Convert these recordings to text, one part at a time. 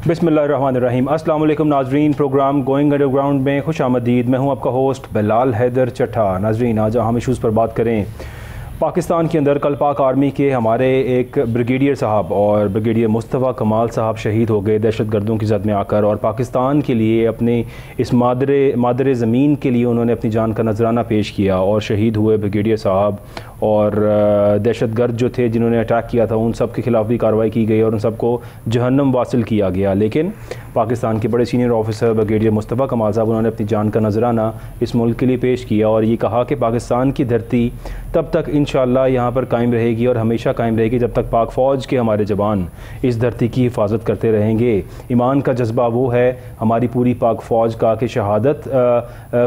बिस्मिल्लाहिर्रहमानिर्रहीम। अस्सलाम वालेकुम नाजरीन, प्रोग्राम गोइंग अंडरग्राउंड में खुश आमदीद। मैं हूं आपका होस्ट बिलाल हैदर चट्टा। नाजरीन, आज हम इशूज़ पर बात करें। पाकिस्तान के अंदर कल पाक आर्मी के हमारे एक ब्रिगेडियर साहब और ब्रिगेडियर मुस्तफ़ा कमाल साहब शहीद हो गए दहशत गर्दों की जद में आकर, और पाकिस्तान के लिए अपने इस मादरे ज़मीन के लिए उन्होंने अपनी जान का नजराना पेश किया और शहीद हुए ब्रिगेडियर साहब। और दहशत गर्द जो थे जिन्होंने अटैक किया था, उन सब के ख़िलाफ़ भी कार्रवाई की गई और उन सबको जहन्नम वासिल किया गया। लेकिन पाकिस्तान के बड़े सीनियर ऑफिसर ब्रिगेडियर मुस्तफ़ा कमाल साहब, उन्होंने अपनी जान का नजराना इस मुल्क के लिए पेश किया और ये कहा कि पाकिस्तान की धरती तब तक इंशाअल्लाह यहाँ पर कायम रहेगी और हमेशा कायम रहेगी जब तक पाक फ़ौज के हमारे जवान इस धरती की हिफाजत करते रहेंगे। ईमान का जज्बा वो है हमारी पूरी पाक फ़ौज का कि शहादत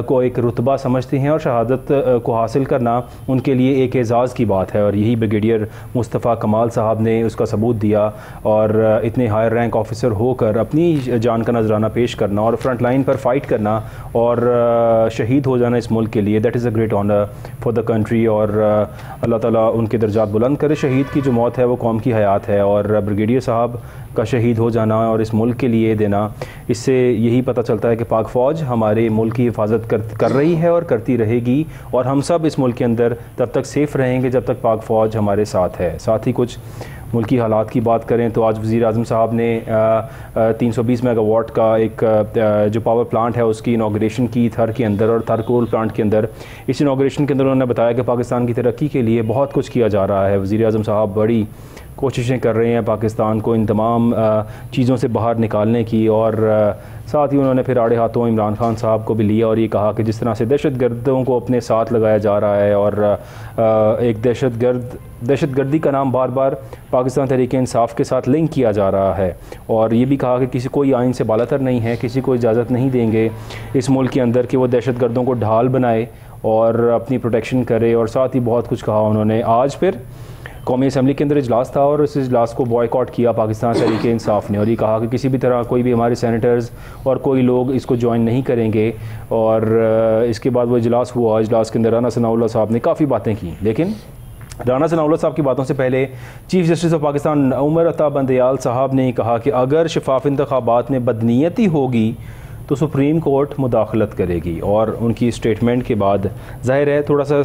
को एक रुतबा समझते हैं और शहादत को हासिल करना उनके लिए एक एज़ाज़ की बात है, और यही ब्रिगेडियर मुस्तफ़ा कमाल साहब ने उसका सबूत दिया। और इतने हायर रैंक ऑफिसर होकर अपनी जान का नजराना पेश करना और फ्रंट लाइन पर फाइट करना और शहीद हो जाना इस मुल्क के लिए, that is a great honour for the country. और अल्लाह ताला उनके दर्जात बुलंद करे। शहीद की जो मौत है वो कौम की हयात है, और ब्रिगेडियर साहब का शहीद हो जाना और इस मुल्क के लिए देना, इससे यही पता चलता है कि पाक फ़ौज हमारे मुल्क की हिफाजत कर रही है और करती रहेगी, और हम सब इस मुल्क के अंदर तब तक सेफ़ रहेंगे जब तक पाक फ़ौज हमारे साथ है। साथ ही कुछ मुल्की हालात की बात करें तो आज वज़ीर आज़म साहब ने 320 मेगावाट का एक जो पावर प्लांट है उसकी इनाग्रेशन की थर के अंदर, और थर कोल प्लांट के अंदर। इस इनाग्रेशन के अंदर उन्होंने बताया कि पाकिस्तान की तरक्की के लिए बहुत कुछ किया जा रहा है। वज़ीर आज़म साहब बड़ी कोशिशें कर रहे हैं पाकिस्तान को इन तमाम चीज़ों से बाहर निकालने की, और साथ ही उन्होंने फिर आड़े हाथों इमरान खान साहब को भी लिया और ये कहा कि जिस तरह से दहशत गर्दों को अपने साथ लगाया जा रहा है, और एक दहशत गर्दी का नाम बार बार पाकिस्तान तहरीक इंसाफ के साथ लिंक किया जा रहा है, और ये भी कहा कि किसी कोई आइन से बालातर नहीं है, किसी को इजाज़त नहीं देंगे इस मुल्क के अंदर कि वो दहशत गर्दों को ढाल बनाए और अपनी प्रोटेक्शन करे। और साथ ही बहुत कुछ कहा उन्होंने। आज फिर कौमी असम्बली के अंदर इजलास था और इस इजलास को बॉयकॉट किया पाकिस्तान तहरीक इंसाफ ने, और ये कहा कि किसी भी तरह कोई भी हमारे सेनेटर्स और कोई लोग इसको ज्वाइन नहीं करेंगे। और इसके बाद वो इजलास हुआ। इजलास के अंदर राना सनाउल्लाह साहब ने काफ़ी बातें की, लेकिन राना सनाउल्लाह साहब की बातों से पहले chief justice of Pakistan Umar Ata Bandial साहब ने कहा कि अगर शफाफ इंतखाबात में बदनीयती होगी तो सुप्रीम कोर्ट मुदाखलत करेगी। और उनकी स्टेटमेंट के बाद ज़ाहिर है थोड़ा सा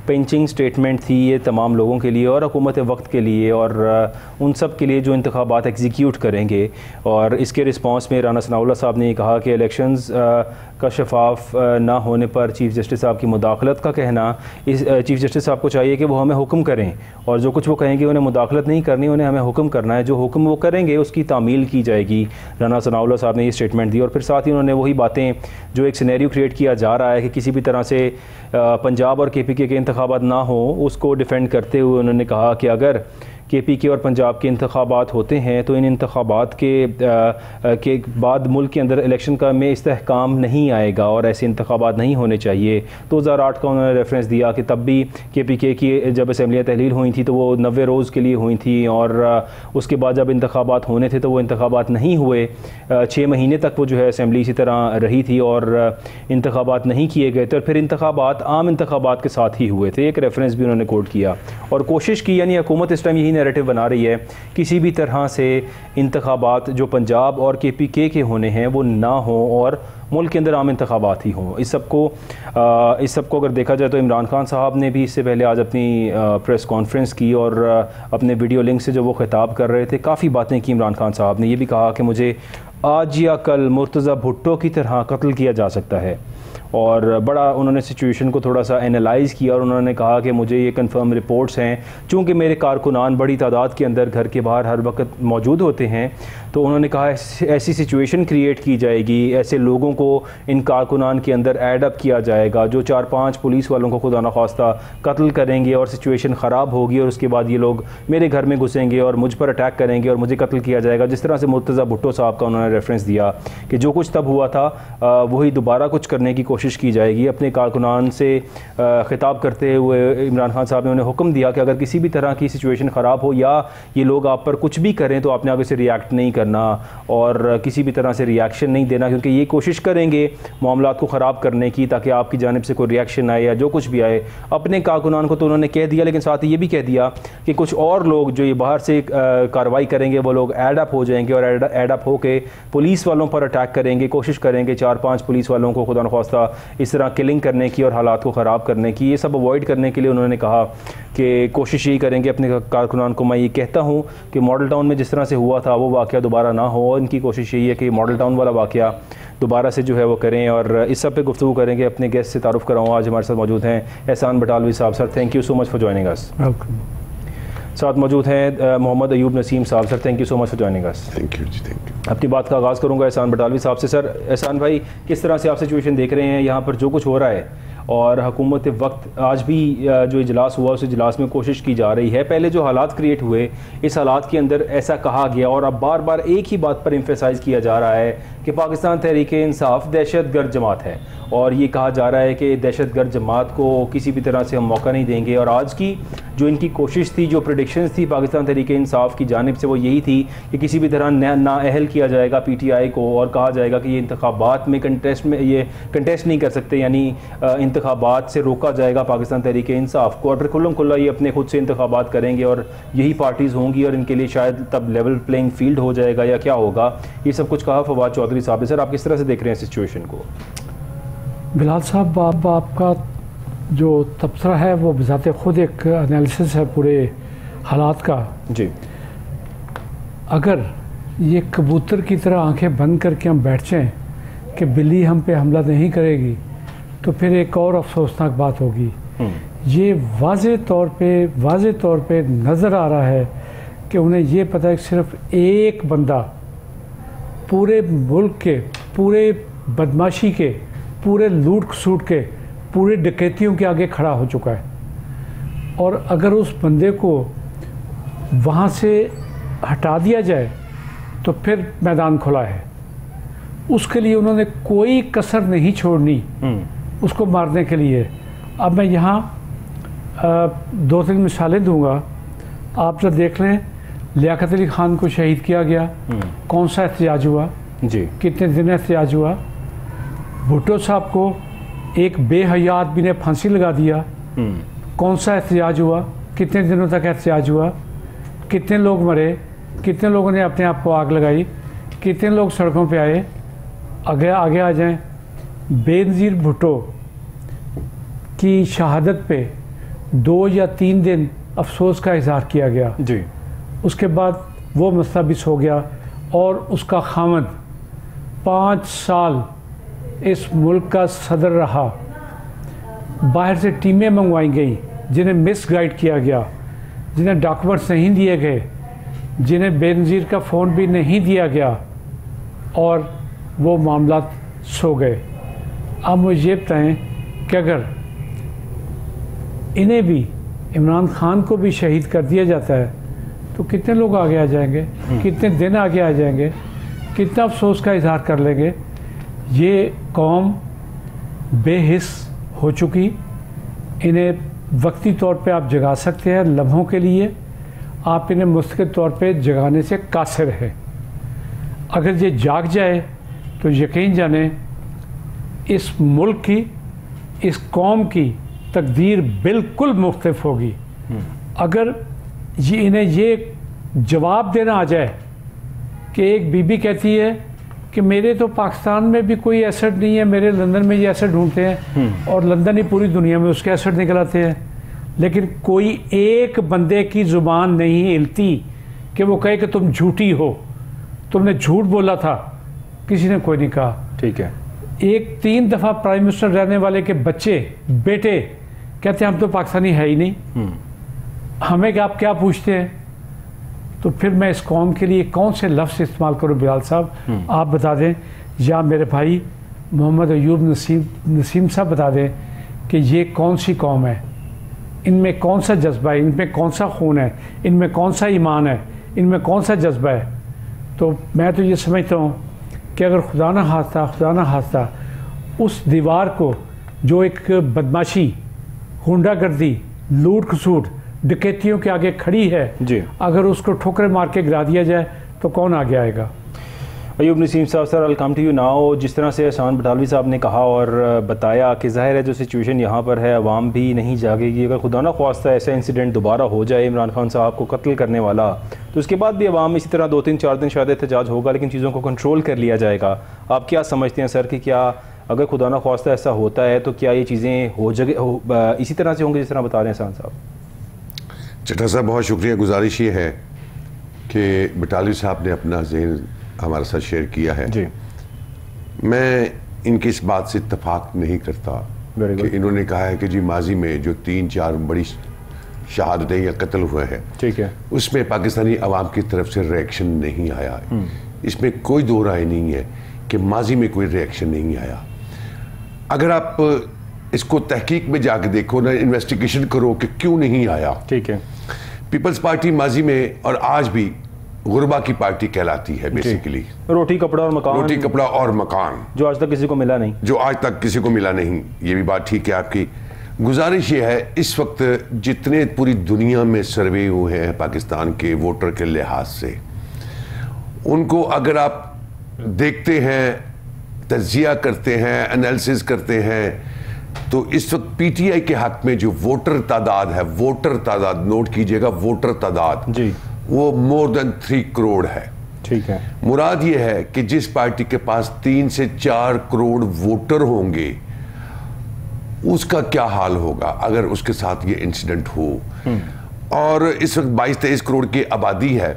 पेंचिंग स्टेटमेंट थी ये तमाम लोगों के लिए और हुकूमत वक्त के लिए और उन सब के लिए जो इंतखाबात एग्जीक्यूट करेंगे। और इसके रिस्पांस में राना सनाउल्लाह साहब ने कहा कि इलेक्शंस का शफाफ ना होने पर चीफ़ जस्टिस साहब की मुदाखलत का कहना, इस चीफ़ जस्टिस साहब को चाहिए कि वो हमें हुक्म करें, और जो कुछ वो कहेंगे उन्हें मुदाखलत नहीं करनी, उन्हें हमें हुक्म करना है। जो हुक्म वो करेंगे उसकी तामील की जाएगी। राना सनाउल्लाह साहब ने ये स्टेटमेंट दी। और फिर साथ ही उन्होंने वही बातें जो एक सिनेरियो क्रिएट किया जा रहा है कि किसी भी तरह से पंजाब और KPK के इंतखाबात ना हो, उसको डिफेंड करते हुए उन्होंने कहा कि अगर KPK और पंजाब के इंतखाबात होते हैं तो इन इंतखाबात के बाद मुल्क के अंदर इलेक्शन का में इस्तेहकाम नहीं आएगा और ऐसे इंतखाबात नहीं होने चाहिए। 2008 का उन्होंने रेफरेंस दिया कि तब भी KPK की जब असम्बलियाँ तहलील हुई थी तो वो 90 रोज़ के लिए हुई थी, और उसके बाद जब इंतखाबात होने थे तो वो इंतखाबात नहीं हुए। 6 महीने तक वो जो है असम्बली इसी तरह रही थी और इंतखाबात नहीं किए गए थे, और फिर इंतखाबात आम इंतखाबात के साथ ही हुए थे। एक रेफरेंस भी उन्होंने कोट किया और कोशिश की, यानी हुकूमत इस टाइम यही नैरेटिव बना रही है किसी भी तरह से इंतखाबात जो पंजाब और KPK के होने हैं वो ना हो और मुल्क के अंदर आम इंतखाबात ही हों। इस सब को अगर देखा जाए तो इमरान खान साहब ने भी इससे पहले आज अपनी प्रेस कॉन्फ्रेंस की और अपने वीडियो लिंक से जो वो खिताब कर रहे थे काफ़ी बातें की इमरान खान साहब ने। ये भी कहा कि मुझे आज या कल मुर्तज़ा भुट्टो की तरह कत्ल किया जा सकता है, और बड़ा उन्होंने सिचुएशन को थोड़ा सा एनालाइज़ किया और उन्होंने कहा कि मुझे ये कंफर्म रिपोर्ट्स हैं, चूँकि मेरे कारकुनान बड़ी तादाद के अंदर घर के बाहर हर वक्त मौजूद होते हैं, तो उन्होंने कहा ऐसी सिचुएशन क्रिएट की जाएगी, ऐसे लोगों को इन कारकुनान के अंदर ऐड अप किया जाएगा जो 4-5 पुलिस वालों को खुदा न खास्ता कत्ल करेंगे और सिचुएशन ख़राब होगी, और उसके बाद ये लोग मेरे घर में घुसेंगे और मुझ पर अटैक करेंगे और मुझे कत्ल किया जाएगा। जिस तरह से मुर्तज़ा भुट्टो साहब का उन्होंने रेफरेंस दिया कि जो कुछ तब हुआ था वही दोबारा कुछ करने की कोशिश कोशिश की जाएगी। अपने कारकुनान से खिताब करते हुए इमरान खान साहब ने उन्हें हुक्म दिया कि अगर किसी भी तरह की सिचुएशन ख़राब हो या ये लोग आप पर कुछ भी करें तो आपने आगे से रिएक्ट नहीं करना और किसी भी तरह से रिएक्शन नहीं देना, क्योंकि ये कोशिश करेंगे मामलात को ख़राब करने की ताकि आपकी जानिब से कोई रिएक्शन आए या जो कुछ भी आए। अपने कारकुनान को तो उन्होंने कह दिया, लेकिन साथ ही ये भी कह दिया कि कुछ और लोग जो ये बाहर से कार्रवाई करेंगे वो लोग एड अप हो जाएंगे और एड अप होके पुलिस वालों पर अटैक करेंगे, कोशिश करेंगे 4-5 पुलिस वालों को खुदा न ख्वास्ता इस तरह किलिंग करने की और हालात को ख़राब करने की। ये सब अवॉइड करने के लिए उन्होंने कहा कि कोशिश यही करेंगे अपने कारकुनान को। मैं ये कहता हूँ कि मॉडल टाउन में जिस तरह से हुआ था वो वाक़या दोबारा ना हो, और इनकी कोशिश यही है कि मॉडल टाउन वाला वाक़या दोबारा से जो है वो करें। और इस सब पे गुफ्तगू करेंगे। अपने गेस्ट से तारुफ़ कराऊँ, आज हमारे साथ मौजूद हैं एहसान बटालवी साहब। Sir thank you so much for joining us. साथ मौजूद हैं मोहम्मद अयूब नसीम साहब। Sir thank you so much for joining us. Thank you जी, थैंक यू। अपनी बात का आगाज़ करूँगा एहसान बटालवी साहब से। सर एहसान भाई, किस तरह से आप सिचुएशन देख रहे हैं यहाँ पर जो कुछ हो रहा है, और हुकूमत वक्त आज भी जो इजलास हुआ उस इजलास में कोशिश की जा रही है, पहले जो हालात क्रिएट हुए इस हालात के अंदर ऐसा कहा गया और अब बार बार एक ही बात पर एम्फेसाइज़ किया जा रहा है कि पाकिस्तान तहरीक इंसाफ दहशतगर्द जमात है, और ये कहा जा रहा है कि दहशतगर्द जमात को किसी भी तरह से हम मौका नहीं देंगे। और आज की जो इनकी कोशिश थी, जो प्रेडिक्शंस थी पाकिस्तान तहरीक इंसाफ की जानिब से, वो यही थी कि किसी भी तरह नाअहल किया जाएगा PTI को और कहा जाएगा कि ये इंतखाबात में कंटेस्ट नहीं कर सकते, यानी इंतखाबात से रोका जाएगा पाकिस्तान तहरीक इंसाफ को, और फिर खुल्लम खुल्ला ये अपने खुद से इंतखाबात करेंगे और यही पार्टीज़ होंगी और इनके लिए शायद तब लेवल प्लेइंग फील्ड हो जाएगा या क्या होगा। ये सब कुछ कहा फवाद चौधरी साहब ने। सर आप किस तरह से देख रहे हैं सिचुएशन को? बिलाल साहब, आपका जो तबसरा है वो बजाते ख़ुद एक एनालिसिस है पूरे हालात का जी। अगर ये कबूतर की तरह आंखें बंद करके हम बैठ जाएं कि बिल्ली हम पे हमला नहीं करेगी, तो फिर एक और अफसोसनाक बात होगी। ये वाज़े तौर पे नज़र आ रहा है कि उन्हें ये पता है कि सिर्फ एक बंदा पूरे मुल्क के, पूरे बदमाशी के, पूरे लूट खसूट के, पूरे डकैतियों के आगे खड़ा हो चुका है, और अगर उस बंदे को वहाँ से हटा दिया जाए तो फिर मैदान खुला है। उसके लिए उन्होंने कोई कसर नहीं छोड़नी उसको मारने के लिए। अब मैं यहाँ 2-3 मिसालें दूंगा, आप जब देख लें। लियाकत अली ख़ान को शहीद किया गया, कौन सा एहतजाज हुआ जी, कितने दिन एहतजाज हुआ। भुट्टो साहब को एक बेहया आदमी ने फांसी लगा दिया, कौन सा एहतजाज हुआ, कितने दिनों तक एहतजाज हुआ, कितने लोग मरे, कितने लोगों ने अपने आप को आग लगाई, कितने लोग सड़कों पे आए। आगे आ जाएं। बेनज़ीर भुट्टो की शहादत पे 2 या 3 दिन अफसोस का इजहार किया गया जी। उसके बाद वो मसला भी सो गया, और उसका खामद 5 साल इस मुल्क का सदर रहा। बाहर से टीमें मंगवाई गई जिन्हें मिसगाइड किया गया, जिन्हें डॉक्यूमेंट्स नहीं दिए गए, जिन्हें बेनज़ीर का फ़ोन भी नहीं दिया गया, और वो मामला सो गए। अब मुझे ये बताएं कि अगर इन्हें भी, इमरान खान को भी शहीद कर दिया जाता है तो कितने लोग आगे आ जाएंगे, कितने दिन आगे आ जाएंगे, कितना अफसोस का इजहार कर लेंगे। ये कौम बेहिस हो चुकी। इन्हें वक्ती तौर पे आप जगा सकते हैं, लम्हों के लिए आप इन्हें मुस्तकिल तौर पे जगाने से कासिर है। अगर ये जाग जाए तो यकीन जाने इस मुल्क की, इस कौम की तकदीर बिल्कुल मुख्तलिफ होगी। अगर इन्हें ये जवाब देना आ जाए कि एक बीबी कहती है कि मेरे तो पाकिस्तान में भी कोई एसेट नहीं है, मेरे लंदन में ये एसेट ढूंढते हैं, और लंदन ही पूरी दुनिया में उसके एसेट निकल आते हैं, लेकिन कोई एक बंदे की ज़ुबान नहीं हिलती कि वो कहे कि तुम झूठी हो, तुमने झूठ बोला था। किसी ने कोई नहीं कहा। ठीक है। एक 3 दफ़ा प्राइम मिनिस्टर रहने वाले के बच्चे, बेटे कहते हैं हम तो पाकिस्तानी है ही नहीं, हमें क्या, आप क्या पूछते हैं। तो फिर मैं इस कौम के लिए कौन से लफ्ज़ इस्तेमाल करूँ बिलाल साहब, आप बता दें, या मेरे भाई मोहम्मद अयूब नसीम साहब बता दें कि ये कौन सी कौम है, इनमें कौन सा जज्बा है, इनमें कौन सा खून है, इनमें कौन सा ईमान है, इनमें कौन सा जज्बा है। तो मैं तो ये समझता हूँ कि अगर खुदा ना खास्ता उस दीवार को जो एक बदमाशी, गुंडागर्दी, लूट खसूट, डकैतियों के आगे खड़ी है जी, अगर उसको ठोकरें मार के गिरा दिया जाए तो कौन आगे आएगा? अयूब नसीम साहब, sir I come to you now. जिस तरह से एहसान बटालवी साहब ने कहा और बताया कि ज़ाहिर है जो सिचुएशन यहाँ पर है, अवाम भी नहीं जागेगी। अगर खुदा ना ख्वास्ता ऐसा इंसिडेंट दोबारा हो जाए इमरान खान साहब को कत्ल करने वाला, तो उसके बाद भी अवाम इसी तरह 2-3-4 दिन शायद एहतजाज होगा, लेकिन चीज़ों को कंट्रोल कर लिया जाएगा। आप क्या समझते हैं सर कि क्या अगर खुदा ना ख्वास्ता ऐसा होता है तो क्या ये चीज़ें इसी तरह से होंगी जिस तरह बता रहे हैं एहसान साहब? चट्टा साहब बहुत शुक्रिया। गुजारिश ये है कि बटालवी साहब ने अपना जहन हमारे साथ शेयर किया है जी। मैं इनकी इस बात से इत्तेफाक नहीं करता कि इन्होंने कहा है कि जी माजी में जो 3-4 बड़ी शहादतें या कत्ल हुए हैं, ठीक है, उसमें पाकिस्तानी अवाम की तरफ से रिएक्शन नहीं आया। इसमें कोई दो राय नहीं है कि माजी में कोई रिएक्शन नहीं आया। अगर आप इसको तहकीक में जाके देखो ना, इन्वेस्टिगेशन करो कि क्यों नहीं आया। ठीक है, पीपल्स पार्टी माजी में और आज भी गुरबा की पार्टी कहलाती है बेसिकली। रोटी कपड़ा और मकान, रोटी कपड़ा और मकान, जो आज तक किसी को मिला नहीं, जो आज तक किसी को मिला नहीं। ये भी बात ठीक है आपकी। गुजारिश ये है, इस वक्त जितने पूरी दुनिया में सर्वे हुए हैं पाकिस्तान के वोटर के लिहाज से, उनको अगर आप देखते हैं, तज्जिया करते हैं, एनालिसिस करते हैं, तो इस वक्त पीटीआई के हक में जो वोटर तादाद है, वोटर तादाद नोट कीजिएगा, वोटर तादाद जी, वो मोर देन 3 करोड़ है। ठीक है, मुराद ये है कि जिस पार्टी के पास 3 से 4 करोड़ वोटर होंगे, उसका क्या हाल होगा अगर उसके साथ ये इंसिडेंट हो। और इस वक्त 22-23 करोड़ की आबादी है।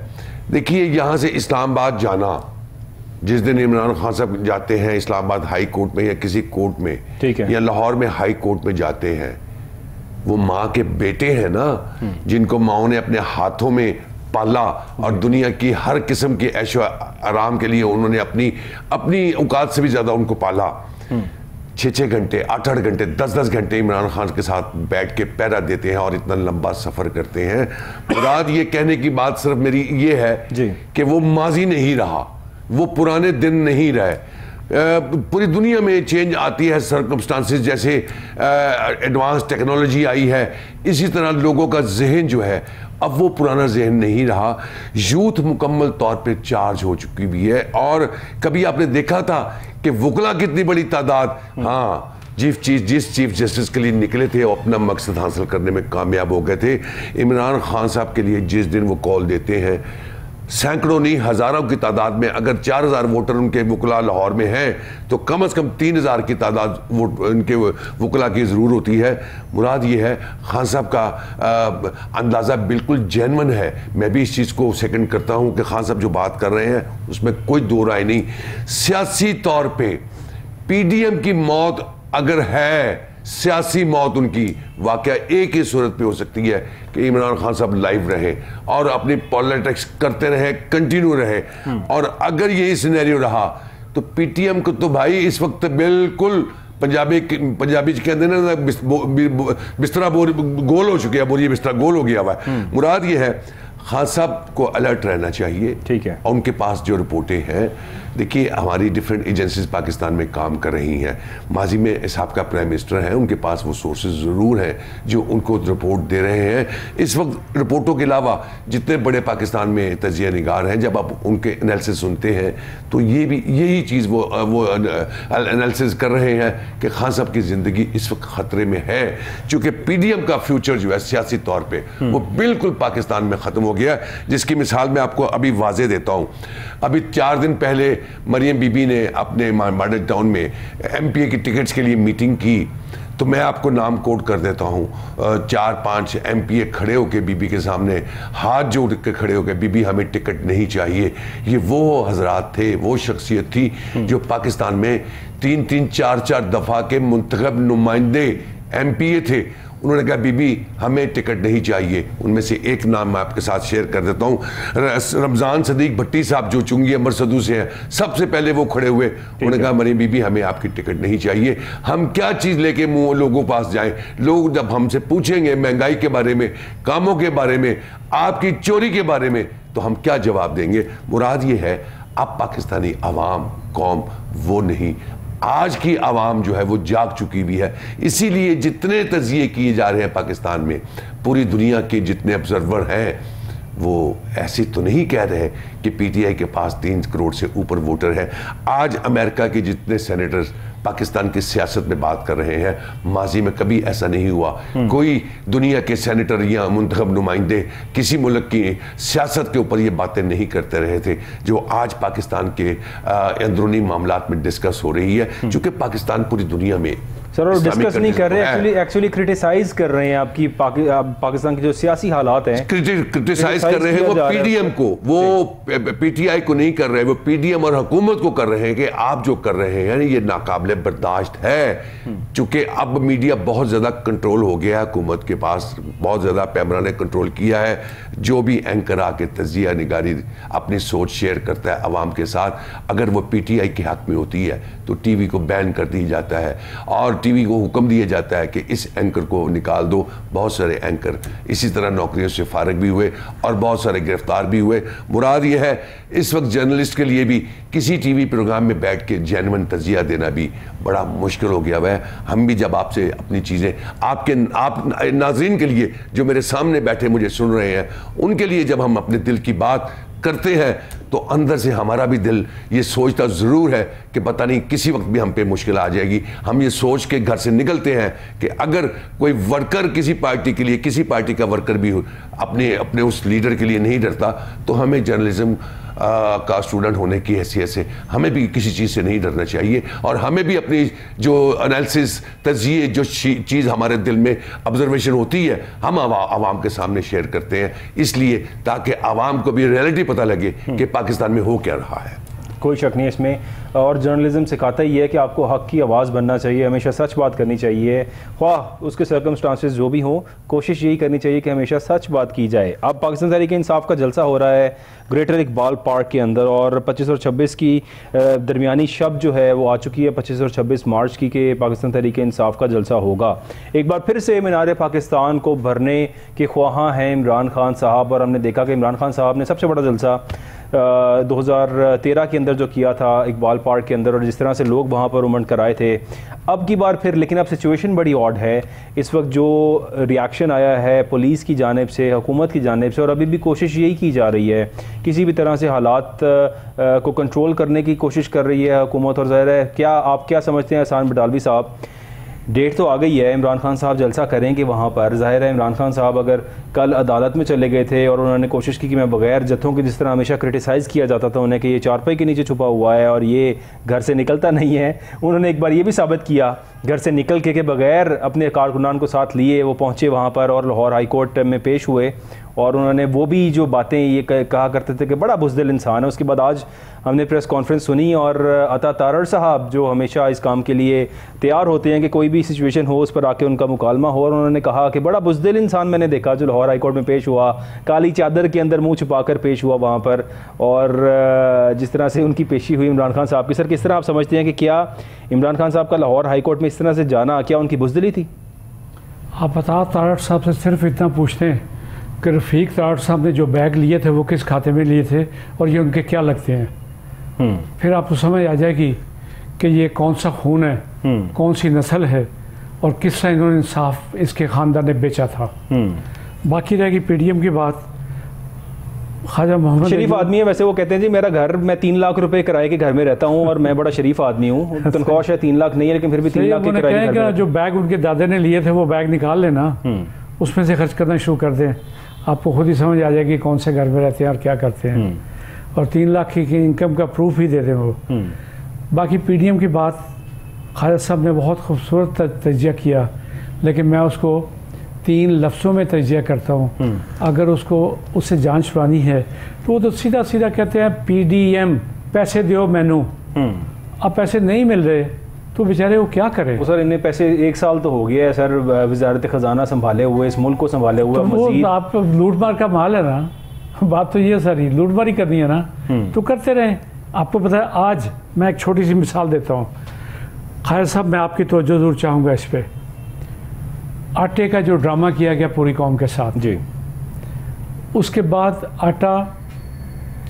देखिए, यहां से इस्लामाबाद जाना, जिस दिन इमरान खान साहब जाते हैं इस्लामाबाद हाई कोर्ट में या किसी कोर्ट में, ठीक है, या लाहौर में हाई कोर्ट में जाते हैं, वो माँ के बेटे हैं ना, जिनको माओ ने अपने हाथों में पाला और दुनिया की हर किस्म के ऐशो आराम के लिए उन्होंने अपनी औकात से भी ज्यादा उनको पाला। 6-6 घंटे, 8-8 घंटे, 10-10 घंटे इमरान खान के साथ बैठ के पहरा देते हैं और इतना लंबा सफर करते हैं। मुराद ये कहने की बात सिर्फ मेरी ये है कि वो माजी नहीं रहा, वो पुराने दिन नहीं रहे। पूरी दुनिया में चेंज आती है, सर्कमस्टांसेस जैसे एडवांस टेक्नोलॉजी आई है, इसी तरह लोगों का जहन जो है अब वो पुराना जहन नहीं रहा। यूथ मुकम्मल तौर पे चार्ज हो चुकी भी है। और कभी आपने देखा था कि वकला कितनी बड़ी तादाद, हाँ, जिस चीफ जस्टिस के लिए निकले थे वो अपना मकसद हासिल करने में कामयाब हो गए थे। इमरान खान साहब के लिए जिस दिन वो कॉल देते हैं, सैकड़ों नहीं हजारों की तादाद में, अगर 4000 वोटर उनके वकला लाहौर में हैं तो कम से कम 3000 की तादाद उनके वकला की ज़रूर होती है। मुराद ये है, खान साहब का अंदाज़ा बिल्कुल जेन्युइन है। मैं भी इस चीज़ को सेकंड करता हूँ कि खान साहब जो बात कर रहे हैं उसमें कोई दो राय नहीं। सियासी तौर पर PDM की मौत अगर है, सियासी मौत उनकी वाकया एक ही सूरत पे हो सकती है कि इमरान खान साहब लाइव रहे और अपनी पॉलिटिक्स करते रहे, कंटिन्यू रहे। और अगर यही सिनेरियो रहा तो PTM को तो भाई इस वक्त बिल्कुल पंजाबी कहते हैं ना, बिस्तरा गोल हो चुके हैं, बोरिए बिस्तरा गोल हो गया हुआ है। मुराद ये है, खान साहब को अलर्ट रहना चाहिए। ठीक है, और उनके पास जो रिपोर्टें हैं, देखिए हमारी डिफरेंट एजेंसीज पाकिस्तान में काम कर रही हैं। माजी में साहब का प्राइम मिनिस्टर है, उनके पास वो सोर्सेज ज़रूर हैं जो उनको रिपोर्ट दे रहे हैं। इस वक्त रिपोर्टों के अलावा जितने बड़े पाकिस्तान में तजिया निगार हैं, जब आप उनके एनालिसिस सुनते हैं तो ये भी यही चीज़ वो एनालिसिस कर रहे हैं कि खान साहब की ज़िंदगी इस वक्त ख़तरे में है, चूँकि PDM का फ्यूचर जो है सियासी तौर पर वो बिल्कुल पाकिस्तान में ख़त्म हो गया। जिसकी मिसाल मैं आपको अभी वाजे देता हूँ। अभी 4 दिन पहले मरियम बीबी ने अपने मॉडल टाउन में MPA की टिकट्स के लिए मीटिंग की, तो मैं आपको नाम कोट कर देता हूँ। 4-5 MPA खड़े होकर बीबी के सामने हाथ जोड़ के खड़े होकर, बीबी हमें टिकट नहीं चाहिए। ये वो हजरात थे, वो शख्सियत थी जो पाकिस्तान में 3-3, 4-4 दफ़ा के मुंतखब नुमाइंदे MPA थे। उन्होंने कहा बीबी हमें टिकट नहीं चाहिए। उनमें से एक नाम मैं आपके साथ शेयर कर देता हूँ। रमज़ान सदीक भट्टी साहब जो चुंगी अमर सदू से हैं, सबसे पहले वो खड़े हुए, उन्होंने कहा मरी बीबी हमें आपकी टिकट नहीं चाहिए। हम क्या चीज़ लेके मुँह लोगों पास जाएं? लोग जब हमसे पूछेंगे महंगाई के बारे में, कामों के बारे में, आपकी चोरी के बारे में, तो हम क्या जवाब देंगे? मुराद ये है, अब पाकिस्तानी अवाम कौम वो नहीं, आज की आवाम जो है वो जाग चुकी भी है। इसीलिए जितने तजिए किए जा रहे हैं पाकिस्तान में, पूरी दुनिया के जितने ऑब्जर्वर हैं वो ऐसे तो नहीं कह रहे कि पीटीआई के पास 3 करोड़ से ऊपर वोटर है। आज अमेरिका के जितने सेनेटर्स पाकिस्तान की सियासत में बात कर रहे हैं, माजी में कभी ऐसा नहीं हुआ। कोई दुनिया के सेनेटर या मुंतखब नुमाइंदे किसी मुल्क की सियासत के ऊपर ये बातें नहीं करते रहे थे जो आज पाकिस्तान के अंदरूनी मामलात में डिस्कस हो रही है, क्योंकि पाकिस्तान पूरी दुनिया में सर और डिस्कस नहीं कर रहे, एक्चुअली क्रिटिसाइज कर रहे हैं आपकी पाकिस्तान के जो सियासी हालात हैं, क्रिटिसाइज कर रहे हैं वो पीडीएम को, वो पीटीआई को नहीं कर रहे, वो पीडीएम और हुकूमत को कर रहे हैं कि आप जो कर रहे हैं ये नाकाबिले बर्दाश्त है। चूंकि अब मीडिया बहुत ज्यादा कंट्रोल हो गया है, हुकूमत के पास बहुत ज्यादा पैमरा ने कंट्रोल किया है। जो भी एंकर आके तजिया निगारी अपनी सोच शेयर करता है अवाम के साथ, अगर वो पीटीआई के हक में होती है तो टीवी को बैन कर दी जाता है और टीवी को हुक्म दिया जाता है कि इस एंकर को निकाल दो। बहुत सारे एंकर इसी तरह नौकरियों से फारिग भी हुए और बहुत सारे गिरफ्तार भी हुए। मुराद ये है इस वक्त जर्नलिस्ट के लिए भी किसी टीवी प्रोग्राम में बैठ के जेन्युइन तजिया देना भी बड़ा मुश्किल हो गया हुआ है। हम भी जब आपसे अपनी चीज़ें आप नाजरीन के लिए जो मेरे सामने बैठे मुझे सुन रहे हैं, उनके लिए जब हम अपने दिल की बात करते हैं तो अंदर से हमारा भी दिल ये सोचता ज़रूर है कि पता नहीं किसी वक्त भी हम पे मुश्किल आ जाएगी। हम ये सोच के घर से निकलते हैं कि अगर कोई वर्कर किसी पार्टी के लिए, किसी पार्टी का वर्कर भी अपने उस लीडर के लिए नहीं डरता, तो हमें जर्नलिज्म का स्टूडेंट होने की हैसियत से हमें भी किसी चीज़ से नहीं डरना चाहिए और हमें भी अपनी जो एनालिसिस तजिए जो चीज़ हमारे दिल में ऑब्जर्वेशन होती है हम आवाम के सामने शेयर करते हैं, इसलिए ताकि आवाम को भी रियलिटी पता लगे कि पाकिस्तान में हो क्या रहा है। कोई शक नहीं इसमें, और जर्नलिज्म सिखाता ही है कि आपको हक़ की आवाज़ बनना चाहिए, हमेशा सच बात करनी चाहिए, ख्वाह उसके सर्कमस्टांसेस जो भी हों, कोशिश यही करनी चाहिए कि हमेशा सच बात की जाए। अब पाकिस्तान तहरीक-ए-इंसाफ का जलसा हो रहा है ग्रेटर इकबाल पार्क के अंदर और 25 और 26 की दरमियानी शब जो है वो आ चुकी है, 25 और 26 मार्च की के पाकिस्तान तहरीक-ए-इंसाफ का जलसा होगा। एक बार फिर से मीनार पाकिस्तान को भरने के ख्वाहां हैं इमरान खान साहब, और हमने देखा कि इमरान खान साहब ने सबसे बड़ा जलसा 2013 के अंदर जो किया था इकबाल पार्क के अंदर, और जिस तरह से लोग वहाँ पर उमड़ कर आए थे, अब की बार फिर, लेकिन अब सिचुएशन बड़ी ऑड है। इस वक्त जो रिएक्शन आया है पुलिस की जानिब से, हुकूमत की जानिब से, और अभी भी कोशिश यही की जा रही है किसी भी तरह से हालात को कंट्रोल करने की कोशिश कर रही है हुकूमत। और ज़ाहिर है, क्या आप क्या समझते हैं एहसान बटालवी साहब, डेट तो आ गई है, इमरान खान साहब जलसा करेंगे वहाँ पर। ज़ाहिर है इमरान खान साहब अगर कल अदालत में चले गए थे और उन्होंने कोशिश की कि मैं बगैर जत्थों के, जिस तरह हमेशा क्रिटिसाइज़ किया जाता था उन्हें कि ये चारपाई के नीचे छुपा हुआ है और ये घर से निकलता नहीं है, उन्होंने एक बार ये भी साबित किया घर से निकल के बगैर अपने कारकुनान को साथ लिए वो पहुँचे वहाँ पर और लाहौर हाई कोर्ट में पेश हुए, और उन्होंने वो भी जो बातें ये कहा करते थे कि बड़ा बुज़दिल इंसान है। उसके बाद आज हमने प्रेस कॉन्फ्रेंस सुनी और अता तारड़ साहब जो हमेशा इस काम के लिए तैयार होते हैं कि कोई भी सिचुएशन हो उस पर आके उनका मुकालमा हो, और उन्होंने कहा कि बड़ा बुज़दिल इंसान मैंने देखा जो लाहौर हाई कोर्ट में पेश हुआ, काली चादर के अंदर मुंह छुपाकर पेश हुआ वहाँ पर, और जिस तरह से उनकी पेशी हुई इमरान खान साहब की। सर, किस तरह आप समझते हैं कि क्या इमरान खान साहब का लाहौर हाई कोर्ट में इस तरह से जाना क्या उनकी बुज़दिली थी? आप अता तारड़ साहब से सिर्फ इतना पूछते हैं कि रफ़ीक तारड़ साहब ने जो बैग लिए थे वो किस खाते में लिए थे और ये उनके क्या लगते हैं, फिर आपको समझ आ जाएगी कि ये कौन सा खून है, कौन सी नस्ल है और किस तरह इन्होंने इंसाफ इसके ख़ानदान ने बेचा था। बाकी रहेगी पीडीएम की बात। ख्वाजा मोहम्मद शरीफ आदमी है वैसे, वो कहते हैं जी मेरा घर, मैं 3 लाख रुपए किराए के घर में रहता हूँ और मैं बड़ा शरीफ आदमी हूँ, तनख्वाह शायद 3 लाख नहीं है लेकिन फिर भी 3 लाख के किराए के घर में। जो बैग उनके दादे ने लिए थे वो बैग निकाल लेना, उसमें से खर्च करना शुरू कर दें, आपको खुद ही समझ आ जाएगी कौन से घर में रहते हैं और क्या करते हैं, और 3 लाख की इनकम का प्रूफ ही दे दें वो। बाकी पीडीएम की बात ख्वाजा साहब ने बहुत खूबसूरत तजिया किया, लेकिन मैं उसको 3 लफ्ज़ों में तजिया करता हूँ। अगर उससे जांच छुड़ानी है तो वो तो सीधा सीधा कहते हैं पीडीएम पैसे दो मैनू, अब पैसे नहीं मिल रहे तो बेचारे वो क्या करें। सर इन्हें पैसे 1 साल तो हो गया है सर वजारत ख़जाना संभाले हुए, इस मुल्क को संभाले हुए, तो वो आप लूट मार का माल है ना, बात तो ये सर ही लूट मार ही करनी है ना, तो करते रहें। आपको पता है, आज मैं एक छोटी सी मिसाल देता हूँ ख्वाजा साहब, मैं आपकी तवज्जो ज़रूर चाहूँगा इस पर। आटे का जो ड्रामा किया गया पूरी कौम के साथ जी, उसके बाद आटा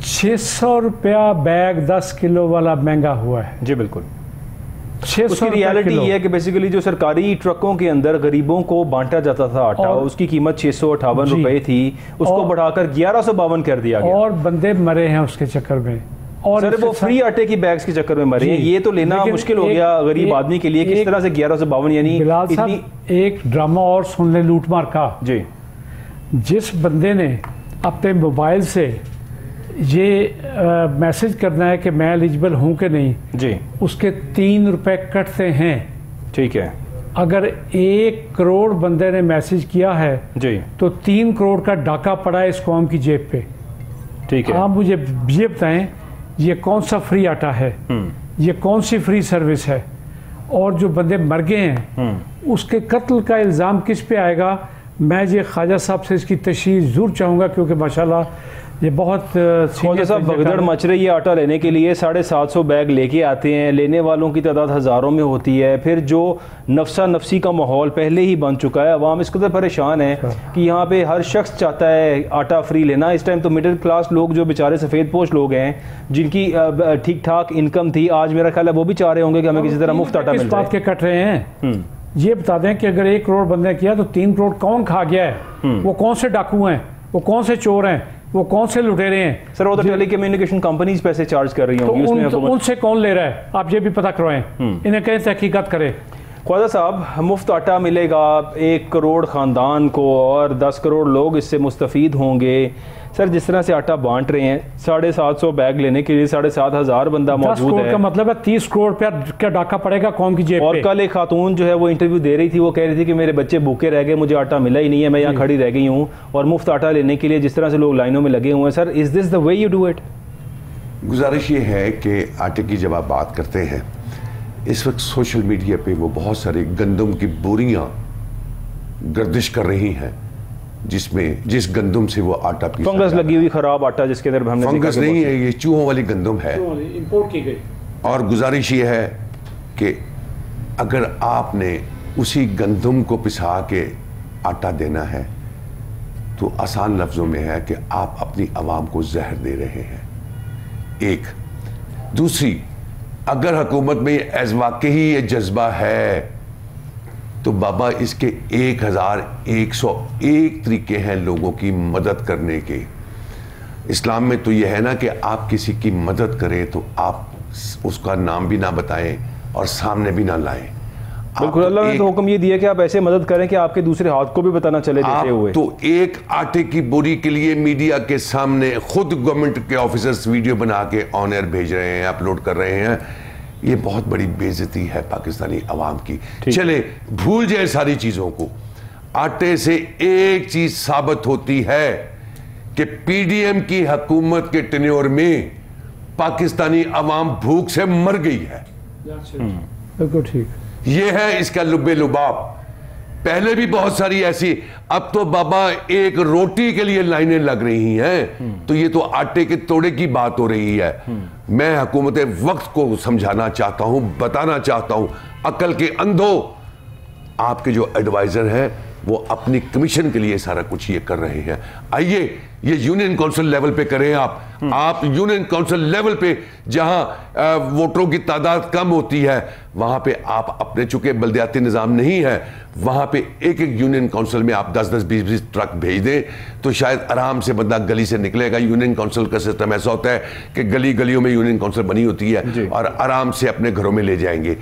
600 रुपया बैग 10 किलो वाला महंगा हुआ है जी, बिल्कुल उसकी रियलिटी ये है कि बेसिकली जो सरकारी ट्रकों के अंदर गरीबों को बांटा जाता था आटा, उसकी कीमत 658 रुपए थी, उसको बढ़ाकर 1152 कर दिया गया, और बंदे मरे हैं उसके चक्कर में। और सर वो फ्री आटे की बैग्स के चक्कर में मरे हैं, ये तो लेना मुश्किल हो गया गरीब आदमी के लिए। किस तरह से 1152, यानी इतनी। एक ड्रामा और सुन ले लूटमार का जी। जिस बंदे ने अपने मोबाइल से ये मैसेज करना है कि मैं एलिजिबल हूं कि नहीं जी, उसके 3 रुपए कटते हैं। ठीक है, अगर 1 करोड़ बंदे ने मैसेज किया है जी, तो 3 करोड़ का डाका पड़ा है इस कौम की जेब पे। ठीक है, आप मुझे ये बताएं, ये कौन सा फ्री आटा है, ये कौन सी फ्री सर्विस है? और जो बंदे मर गए हैं उसके कत्ल का इल्ज़ाम किस पे आएगा? मैं ये ख्वाजा साहब से इसकी तशरीह ज़रूर चाहूँगा, क्योंकि माशाल्लाह ये बहुत ख्वाजा साहब भगदड़ मच रही है आटा लेने के लिए। 750 बैग लेके आते हैं, लेने वालों की तादाद हज़ारों में होती है। फिर जो नफसा नफसी का माहौल पहले ही बन चुका है, अवाम इस कदर परेशान है कि यहाँ पे हर शख्स चाहता है आटा फ्री लेना। इस टाइम तो मिडिल क्लास लोग जो बेचारे सफ़ेद पोश लोग हैं, जिनकी ठीक ठाक इनकम थी, आज मेरा ख्याल है वो भी चाह रहे होंगे कि हमें किसी तरह मुफ्त आटा मिल जाए। के कट रहे हैं। ये बता दें कि अगर 1 करोड़ बंदे किया तो 3 करोड़ कौन खा गया है? वो कौन से डाकू हैं, वो कौन से चोर हैं, वो कौन से लुटेरे हैं? सर वो तो टेली कम्युनिकेशन कंपनीज पैसे चार्ज कर रही होंगी, तो उनसे कौन ले रहा है? आप ये भी पता करवाएं, इन्हें कहीं तहकीकात करें। ख्वाजा साहब, मुफ्त आटा मिलेगा 1 करोड़ ख़ानदान को और 10 करोड़ लोग इससे मुस्तफ़ीद होंगे। सर जिस तरह से आटा बांट रहे हैं, 750 बैग लेने के लिए 7,500 बंदा मौजूद है, का मतलब है 30 करोड़ रुपया क्या डाका पड़ेगा कौम की जेब पे। और कल एक खातून जो है वो इंटरव्यू दे रही थी, वो कह रही थी कि मेरे बच्चे भूखे रह गए, मुझे आटा मिला ही नहीं है, मैं यहाँ खड़ी रह गई हूँ। और मुफ्त आटा लेने के लिए जिस तरह से लोग लाइनों में लगे हुए हैं, sir is this the way you do it? गुजारिश ये है कि आटे की जब आप बात करते हैं, इस वक्त सोशल मीडिया पे वो बहुत सारी गंदम की बोरियां गर्दिश कर रही हैं, जिसमें जिस गंदम से वो आटा पीसा फंगस लगी हुई खराब आटा, जिसके अंदर हमने फंगस नहीं है, ये चूहों वाली गंदम है, इंपोर्ट की गई। और गुजारिश ये है कि अगर आपने उसी गंदम को पिसा के आटा देना है तो आसान लफ्जों में है कि आप अपनी आवाम को जहर दे रहे हैं। एक दूसरी, अगर हुकूमत में एज वाकई ये जज्बा है तो बाबा इसके 1101 तरीके हैं लोगों की मदद करने के। इस्लाम में तो यह है ना कि आप किसी की मदद करें तो आप उसका नाम भी ना बताएं और सामने भी ना लाएं। बिल्कुल, अल्लाह ने तो हुक्म ये दिया कि आप ऐसे मदद करें कि आपके दूसरे हाथ को भी बताना चले देते हुए। तो एक आटे की बोरी के लिए मीडिया के सामने खुद गवर्नमेंट के ऑफिसर्स वीडियो बना के ऑन एयर भेज रहे हैं, अपलोड कर रहे हैं। ये बहुत बड़ी बेइज्जती है पाकिस्तानी अवाम की। चले भूल जाए सारी चीजों को, आटे से एक चीज साबित होती है कि पीडीएम की हुकूमत के टेन्योर में पाकिस्तानी अवाम भूख से मर गई है। बिल्कुल ठीक, ये है इसका लुब्बे लुबाब। पहले भी बहुत सारी ऐसी, अब तो बाबा एक रोटी के लिए लाइनें लग रही हैं, तो ये तो आटे के तोड़े की बात हो रही है। मैं हुकूमत वक्त को समझाना चाहता हूं, बताना चाहता हूं, अकल के अंधो, आपके जो एडवाइजर हैं वो अपनी कमीशन के लिए सारा कुछ ये कर रहे हैं। आइए ये यूनियन काउंसिल लेवल पे करें आप यूनियन काउंसिल लेवल पे जहां वोटरों की तादाद कम होती है वहां पे आप अपने, चूंकि बल्दियाती निज़ाम नहीं है, वहां पे एक एक यूनियन काउंसिल में आप 10-10, 20-20 ट्रक भेज दें तो शायद आराम से बंदा गली से निकलेगा। यूनियन काउंसिल का सिस्टम ऐसा होता है कि गली गलियों में यूनियन काउंसिल बनी होती है और आराम से अपने घरों में ले जाएंगे।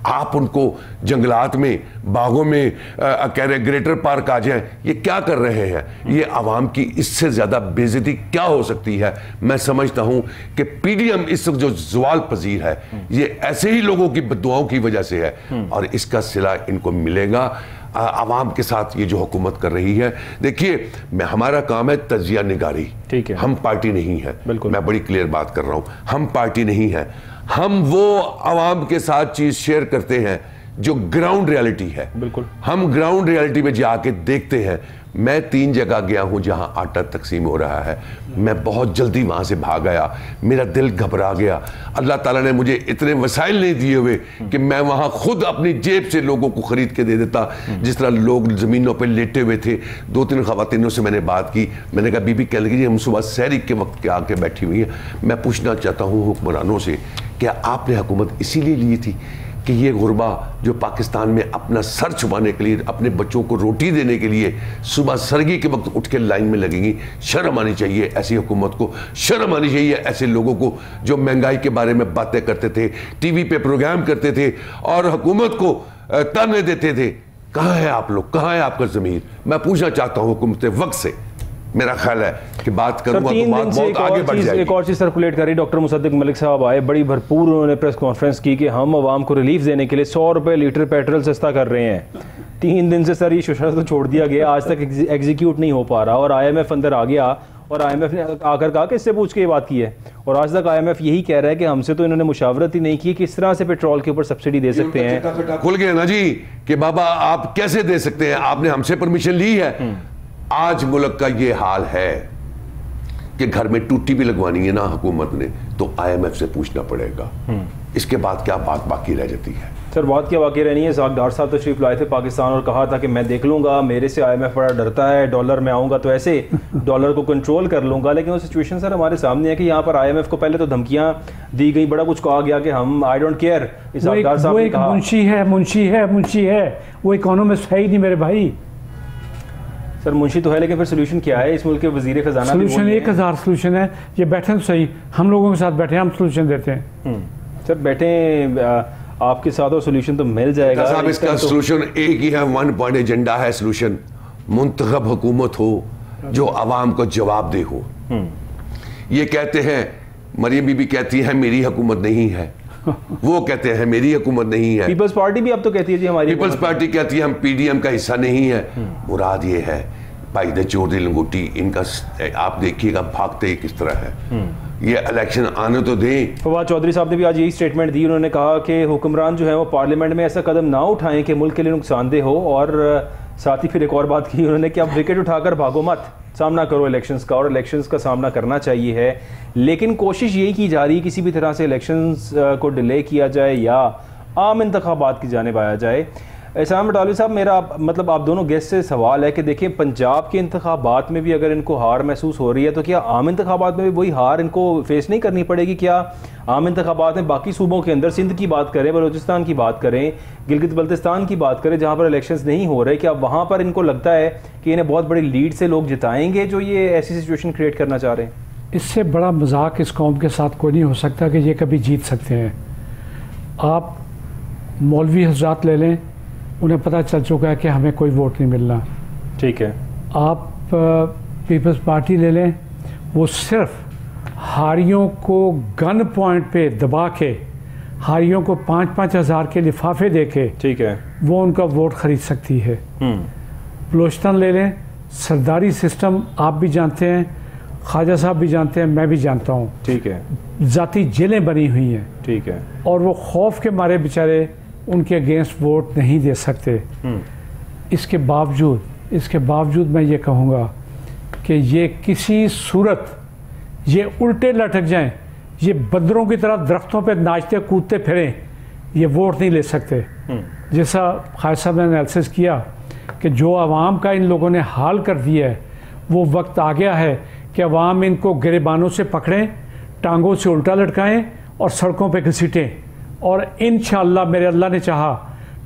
आप उनको जंगलात में, बागों में कह रहे ग्रेटर पार्क आ जाएं, ये क्या कर रहे हैं? ये आवाम की इससे ज्यादा बेइज्जती क्या हो सकती है? मैं समझता हूं कि पीडीएम इस वक्त जो ज़वाल पजीर है, ये ऐसे ही लोगों की बद्दुआओं की वजह से है और इसका सिला इनको मिलेगा। आवाम के साथ ये जो हुकूमत कर रही है, देखिए हमारा काम है तजिया निगारी, ठीक है, हम पार्टी नहीं है। मैं बड़ी क्लियर बात कर रहा हूं, हम पार्टी नहीं है, हम वो आवाम के साथ चीज शेयर करते हैं जो ग्राउंड रियलिटी है। बिल्कुल, हम ग्राउंड रियलिटी में जाके देखते हैं। मैं 3 जगह गया हूं जहां आटा तकसीम हो रहा है, मैं बहुत जल्दी वहां से भाग आया, मेरा दिल घबरा गया। अल्लाह ताला ने मुझे इतने वसाइल नहीं दिए हुए कि मैं वहां खुद अपनी जेब से लोगों को खरीद के दे देता। जिस तरह लोग जमीनों पे लेटे हुए थे, 2-3 खवातीनों से मैंने बात की, मैंने कहा बीबी कह लगी हम सुबह सहरी के वक्त के आके बैठी हुई हैं, मैं पूछना चाहता हूँ हुक्मरानों से, क्या आपने हुकूमत इसीलिए ली थी कि ये गुरबा जो पाकिस्तान में अपना सर छुपाने के लिए, अपने बच्चों को रोटी देने के लिए सुबह सरगी के वक्त उठ के लाइन में लगेंगी। शर्म आनी चाहिए ऐसी हुकूमत को, शर्म आनी चाहिए ऐसे लोगों को जो महंगाई के बारे में बातें करते थे, टीवी पे प्रोग्राम करते थे और हुकूमत को ताने देते थे। कहाँ है आप लोग, कहाँ है आपका ज़मीर? मैं पूछना चाहता हूँ हुकूमत वक्त से। मेरा ख्याल है कि बात करूंगा तो बात बहुत आगे बढ़ जाएगी। एक और चीज़ सर्कुलेट करी, डॉक्टर मुसद्दिक मलिक साहब आए, बड़ी भरपूर उन्होंने प्रेस कॉन्फ्रेंस की कि हम आवाम को रिलीफ देने के लिए 100 रुपये लीटर पेट्रोल सस्ता कर रहे हैं। 3 दिन से सर ये शुशा तो छोड़ दिया गया, आज तक एग्जीक्यूट नहीं हो पा रहा। और IMF अंदर आ गया और IMF ने आकर कहा कि इससे पूछ के ये बात की है, और आज तक IMF यही कह रहा है कि हमसे तो इन्होंने मुशावरत ही नहीं की किस तरह से पेट्रोल के ऊपर सब्सिडी दे सकते हैं। खुल गया ना जी कि बाबा आप कैसे दे सकते हैं, आपने हमसे परमिशन ली है। आज मुल्क का ये हाल है कि घर में टूटी भी लगवानी है ना हुकूमत ने तो IMF से पूछना पड़ेगा। इसके बाद क्या बात बाकी रह जाती है? सर बात क्या बाकी रहनी है? डार साहब तशरीफ लाए थे पाकिस्तान और कहा था कि मैं देख लूंगा, मेरे से IMF बड़ा डरता है, डॉलर में आऊंगा तो ऐसे डॉलर को कंट्रोल कर लूंगा। लेकिन वो सिचुएशन सर हमारे सामने है कि यहाँ पर IMF को पहले तो धमकियां दी गई, बड़ा कुछ कहा गया कि हम आई डोंट केयर। वो एक मुंशी है, वो इकोनॉमिस्ट है ही नहीं मेरे भाई। सर मुंशी तो है, लेकिन फिर सोल्यूशन क्या है? इस मुल्क के वजीर खजाना सोल्यूशन 1000 सोल्यूशन है। ये बैठे तो सही, हम लोगों के साथ बैठे, हम सोल्यूशन देते हैं। सर बैठे आपके साथ और सोल्यूशन तो मिल जाएगा साहब। इसका सोल्यूशन एक ही है, 1 पॉइंट एजेंडा है सोल्यूशन। मुंतखब हुकूमत हो जो आवाम को जवाब दे हो। ये कहते हैं, मरियम बीबी कहती है मेरी हुकूमत नहीं है, वो कहते हैं मेरी हुकूमत नहीं है। पीपल्स पार्टी भी अब तो कहती है जी हमारी, पीपल्स पार्टी कहती है हम PDM का हिस्सा नहीं है। मुराद ये है भाई द चोर दी लंगोटी, इनका आप देखिएगा भागते किस तरह है। ये इलेक्शन आने तो दें। फवाद चौधरी साहब ने भी आज यही स्टेटमेंट दी। उन्होंने कहा कि हुक्मरान जो है वो पार्लियामेंट में ऐसा कदम ना उठाएं कि मुल्क के लिए नुकसानदेह हो, और साथ ही फिर एक और बात की उन्होंने कि आप विकेट उठाकर भागो मत, सामना करो इलेक्शंस का, और इलेक्शंस का सामना करना चाहिए है। लेकिन कोशिश यही की जा रही है किसी भी तरह से इलेक्शंस को डिले किया जाए या आम इंतखाबात की जानिब आया जाए। एहसान बटालवी साहब, मेरा मतलब आप दोनों गेस्ट से सवाल है कि देखिए पंजाब के इंतखाबात में भी अगर इनको हार महसूस हो रही है तो क्या आम इंतखाबात में भी वही हार इनको फेस नहीं करनी पड़ेगी? क्या आम इंतखाबात में बाकी सूबों के अंदर, सिंध की बात करें, बलूचिस्तान की बात करें, गिलगित बल्तिस्तान की बात करें, जहाँ पर इलेक्शंस नहीं हो रहे, क्या वहाँ पर इनको लगता है कि इन्हें बहुत बड़ी लीड से लोग जिताएंगे जो ये ऐसी सिचुएशन क्रिएट करना चाह रहे हैं? इससे बड़ा मजाक इस कौम के साथ कोई नहीं हो सकता कि ये कभी जीत सकते हैं। आप मौलवी हज़रात ले लें, उन्हें पता चल चुका है कि हमें कोई वोट नहीं मिलना। ठीक है। आप पीपल्स पार्टी ले लें, वो सिर्फ हारियों को गन पॉइंट पे दबा के, हारियों को 5-5 हज़ार के लिफाफे दे के, ठीक है, वो उनका वोट खरीद सकती है। बलूचिस्तान ले लें, सरदारी सिस्टम आप भी जानते हैं, ख्वाजा साहब भी जानते हैं, मैं भी जानता हूँ। ठीक है। ज़ाती जेलें बनी हुई हैं। ठीक है। और वो खौफ के मारे बेचारे उनके अगेंस्ट वोट नहीं दे सकते। इसके बावजूद मैं ये कहूँगा कि ये किसी सूरत ये उल्टे लटक जाएं, ये बंदरों की तरह दरख्तों पे नाचते कूदते फिरें, ये वोट नहीं ले सकते। जैसा ख्वाजा साहब ने एनालिसिस किया कि जो आवाम का इन लोगों ने हाल कर दिया है, वो वक्त आ गया है कि अवाम इनको गिरेबानों से पकड़ें, टांगों से उल्टा लटकाएं और सड़कों पे घसीटें। और इंशाअल्लाह मेरे अल्लाह ने चाहा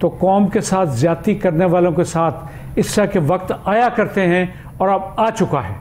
तो कौम के साथ ज़्यादती करने वालों के साथ इस तरह के वक्त आया करते हैं, और अब आ चुका है।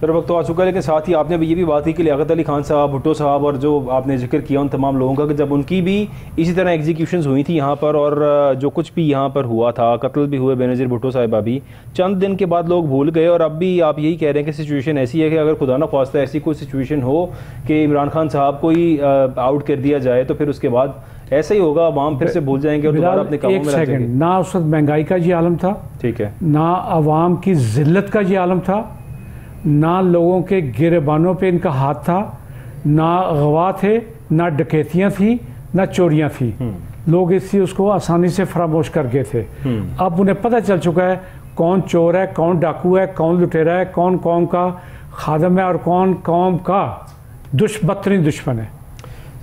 सर वक्त तो आ चुका है, लेकिन साथ ही आपने भी ये भी बात की कि लियाकत अली खान साहब, भुट्टो साहब, और जो आपने जिक्र किया उन तमाम लोगों का कि जब उनकी भी इसी तरह एग्जीक्यूशंस हुई थी यहाँ पर, और जो कुछ भी यहाँ पर हुआ था, कत्ल भी हुए बेनज़ीर भुट्टो साहिबा भी, चंद दिन के बाद लोग भूल गए। और अब भी आप यही कह रहे हैं कि सिचुएशन ऐसी है कि अगर खुदा न ख्वास्ता ऐसी कोई सिचुएशन हो कि इमरान खान साहब को ही आउट कर दिया जाए तो फिर उसके बाद ऐसा ही होगा, आवाम फिर से भूल जाएंगे और दोबारा अपने कामों में लग जाएंगे। ना उस वक्त महंगाई का ये आलम था, ठीक है, ना आवाम की जिल्लत का ये आलम था, ना लोगों के गिरेबानों पे इनका हाथ था, ना गवा थे, ना डकैतियाँ थी, ना चोरियाँ थी। लोग इस चीज़ को आसानी से फरामोश कर गए थे। अब उन्हें पता चल चुका है कौन चोर है, कौन डाकू है, कौन लुटेरा है, कौन कौम का खादम है और कौन कौम का बदतरीन दुश्मन है।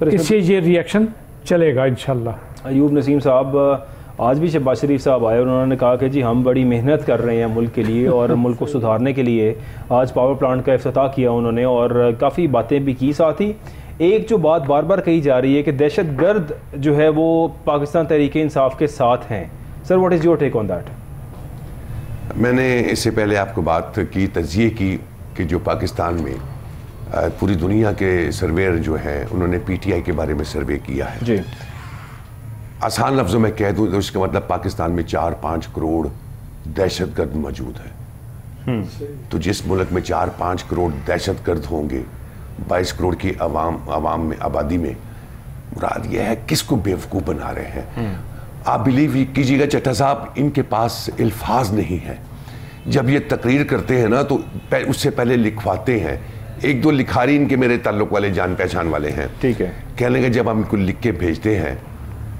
इससे ये रिएक्शन चलेगा इंशाल्लाह। अयूब नसीम साहब, आज भी शहबाज शरीफ साहब आए और उन्होंने कहा कि जी हम बड़ी मेहनत कर रहे हैं मुल्क के लिए और मुल्क को सुधारने के लिए। आज पावर प्लांट का इफ्तिताह किया उन्होंने और काफ़ी बातें भी की। साथ ही एक जो बात बार बार कही जा रही है कि दहशतगर्द जो है वो पाकिस्तान तहरीक-ए-इंसाफ के साथ हैं। Sir, what is your take on that? मैंने इससे पहले आपको बात की, तज्जिए की कि जो पाकिस्तान में पूरी दुनिया के सर्वेयर जो हैं उन्होंने पीटीआई के बारे में सर्वे किया है जी। आसान लफ्ज़ों में कह दूँ तो इसका मतलब पाकिस्तान में 4-5 करोड़ दहशतगर्द मौजूद है। तो जिस मुल्क में 4-5 करोड़ दहशतगर्द होंगे 22 करोड़ की आवाम में, आबादी में, मुराद यह है किसको बेवकूफ़ बना रहे हैं। आप बिलीव कीजिएगा चट्टा साहब, इनके पास अल्फाज नहीं है। जब ये तकरीर करते हैं ना तो उससे पहले लिखवाते हैं। एक दो लिखारी इनके मेरे ताल्लुक वाले जान पहचान वाले हैं, ठीक है, कहने के जब हम इनको लिख के भेजते हैं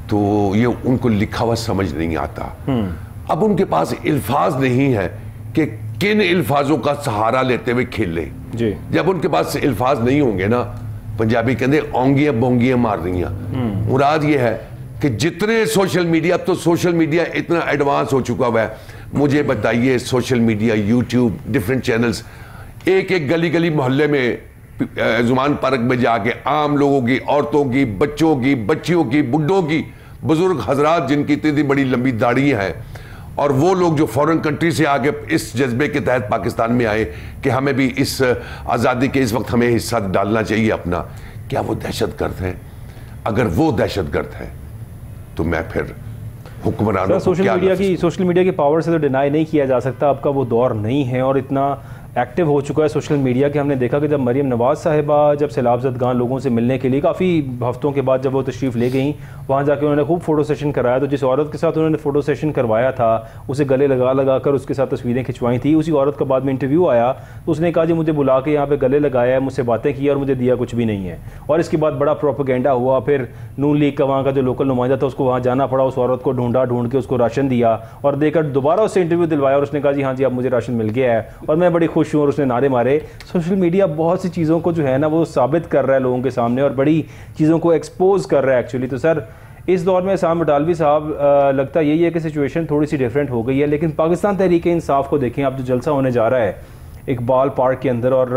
तो ये उनको लिखा हुआ समझ नहीं आता। अब उनके पास अल्फाज नहीं है कि किन अल्फाजों का सहारा लेते हुए खेलें जी। जब उनके पास अल्फाज नहीं होंगे ना, पंजाबी कहते औंगियां बोंगियां मार रही हैं। मुराद ये है कि जितने सोशल मीडिया, अब तो सोशल मीडिया इतना एडवांस हो चुका हुआ है, मुझे बताइए social media, YouTube, different channels, एक एक गली गली मोहल्ले में जुमान पार्क में जाके आम लोगों की, औरतों की, बच्चों की, बच्चियों की, बुड्ढों की, बुजुर्ग हजरात जिनकी इतनी बड़ी लंबी दाढ़ी है, और वो लोग जो फॉरेन कंट्री से आके इस जज्बे के तहत पाकिस्तान में आए कि हमें भी इस आज़ादी के इस वक्त हमें हिस्सा डालना चाहिए अपना, क्या वो दहशतगर्द हैं? अगर वो दहशतगर्द हैं तो मैं फिर हुक्मरानों को सोशल मीडिया की पावर से तो डिनाई नहीं किया जा सकता। आपका वो दौर नहीं है और इतना एक्टिव हो चुका है सोशल मीडिया कि हमने देखा कि जब मरीम नवाज़ साहिबा जब सैलाब ज़दगान लोगों से मिलने के लिए काफ़ी हफ्तों के बाद जब वो तशरीफ़ ले गई, वहाँ जाके उन्होंने खूब फ़ोटो सेशन कराया। तो जिस औरत के साथ उन्होंने फ़ोटो सेशन करवाया था उसे गले लगा कर उसके साथ तस्वीरें खिंचवाई थी। उसी औरत का बाद में इंटरव्यू आया तो उसने कहा जी मुझे बुला के यहाँ पर गले लगाया है, मुझसे बातें की और मुझे दिया कुछ भी नहीं है। और इसके बाद बड़ा प्रोपेगेंडा हुआ। फिर नून लीग का वहाँ का जो लोकल नुमाइंदा था उसको वहाँ जाना पड़ा, उस औरत को ढूंढ के उसको राशन दिया और देकर दोबारा उससे इंटरव्यू दिलवाया और उसने कहा जी हाँ जी अब मुझे राशन मिल गया है और मैं बड़ी खुश हूँ। और उसने नारे मारे। सोशल मीडिया बहुत सी चीज़ों को जो है ना वो साबित कर रहा है लोगों के सामने और बड़ी चीज़ों को एक्सपोज कर रहा है एक्चुअली। तो सर इस दौर में साम बटालवी साहब लगता यही है कि सिचुएशन थोड़ी सी डिफरेंट हो गई है। लेकिन पाकिस्तान तहरीक-ए-इंसाफ को देखें, अब जो जलसा होने जा रहा है इकबाल पार्क के अंदर और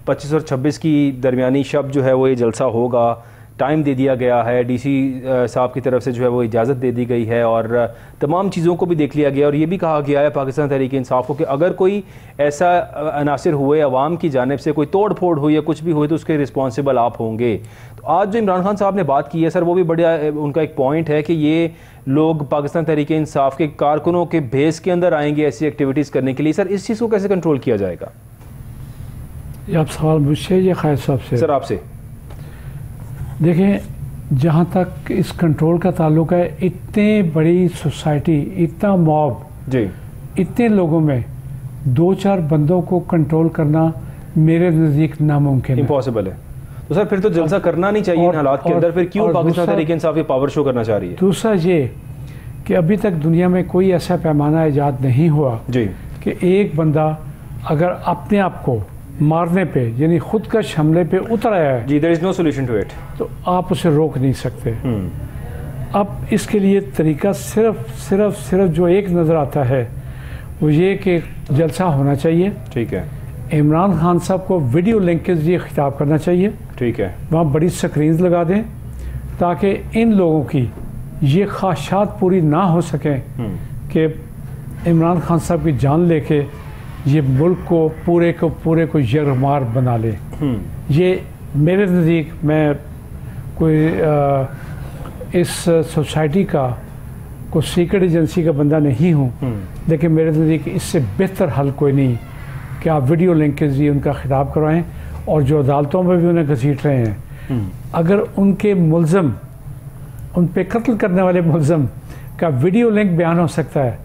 25 और 26 की दरमियानी शब जो है वो ये जलसा होगा, टाइम दे दिया गया है, डीसी साहब की तरफ से जो है वो इजाज़त दे दी गई है और तमाम चीज़ों को भी देख लिया गया और ये भी कहा गया है पाकिस्तान तहरीक-ए-इंसाफ को कि अगर कोई ऐसा अनासिर हुए अवाम की जानिब से कोई तोड़ फोड़ हुई या कुछ भी हुई तो उसके रिस्पॉन्सिबल आप होंगे। तो आज जो इमरान खान साहब ने बात की है सर, वो भी बढ़िया उनका एक पॉइंट है कि ये लोग पाकिस्तान तहरीक-ए-इंसाफ के कारकुनों के बेस के अंदर आएंगे ऐसी एक्टिविटीज़ करने के लिए। सर इस चीज़ को कैसे कंट्रोल किया जाएगा? आप सवाल मुझसे या खैर साहब से? सर आपसे। देखें, जहाँ तक इस कंट्रोल का ताल्लुक है, इतने बड़ी सोसाइटी, इतना मॉब जी, इतने लोगों में 2-4 बंदों को कंट्रोल करना मेरे नज़दीक नामुमकिन है, इम्पॉसिबल है। तो सर फिर तो जलसा करना नहीं चाहिए इन हालात के अंदर, फिर क्यों पाकिस्तान तहरीक-ए-इंसाफ ये पावर शो करना चाह रही है? दूसरा ये कि अभी तक दुनिया में कोई ऐसा पैमाना ईजाद नहीं हुआ जी कि एक बंदा अगर अपने आप को मारने पे यानी खुद का हमले पे उतर आया है जी, there is no solution to it, तो आप उसे रोक नहीं सकते। अब इसके लिए तरीका सिर्फ जो एक नज़र आता है वो ये कि जलसा होना चाहिए, ठीक है, इमरान खान साहब को वीडियो लिंक के जरिए खिताब करना चाहिए, ठीक है, वहाँ बड़ी स्क्रीन लगा दें ताकि इन लोगों की ये ख्वाहिशात पूरी ना हो सकें कि इमरान खान साहब की जान लेके ये मुल्क को पूरे को यरमार बना ले। ये मेरे नज़दीक, मैं कोई इस सोसाइटी का कोई सीक्रेट एजेंसी का बंदा नहीं हूँ, लेकिन मेरे नज़दीक इससे बेहतर हल कोई नहीं कि आप वीडियो लिंक के जरिए उनका खिताब करवाएं और जो अदालतों में भी उन्हें घसीट रहे हैं, अगर उनके मुल्ज़म, उन पे कत्ल करने वाले मुल्ज़म का वीडियो लिंक बयान हो सकता है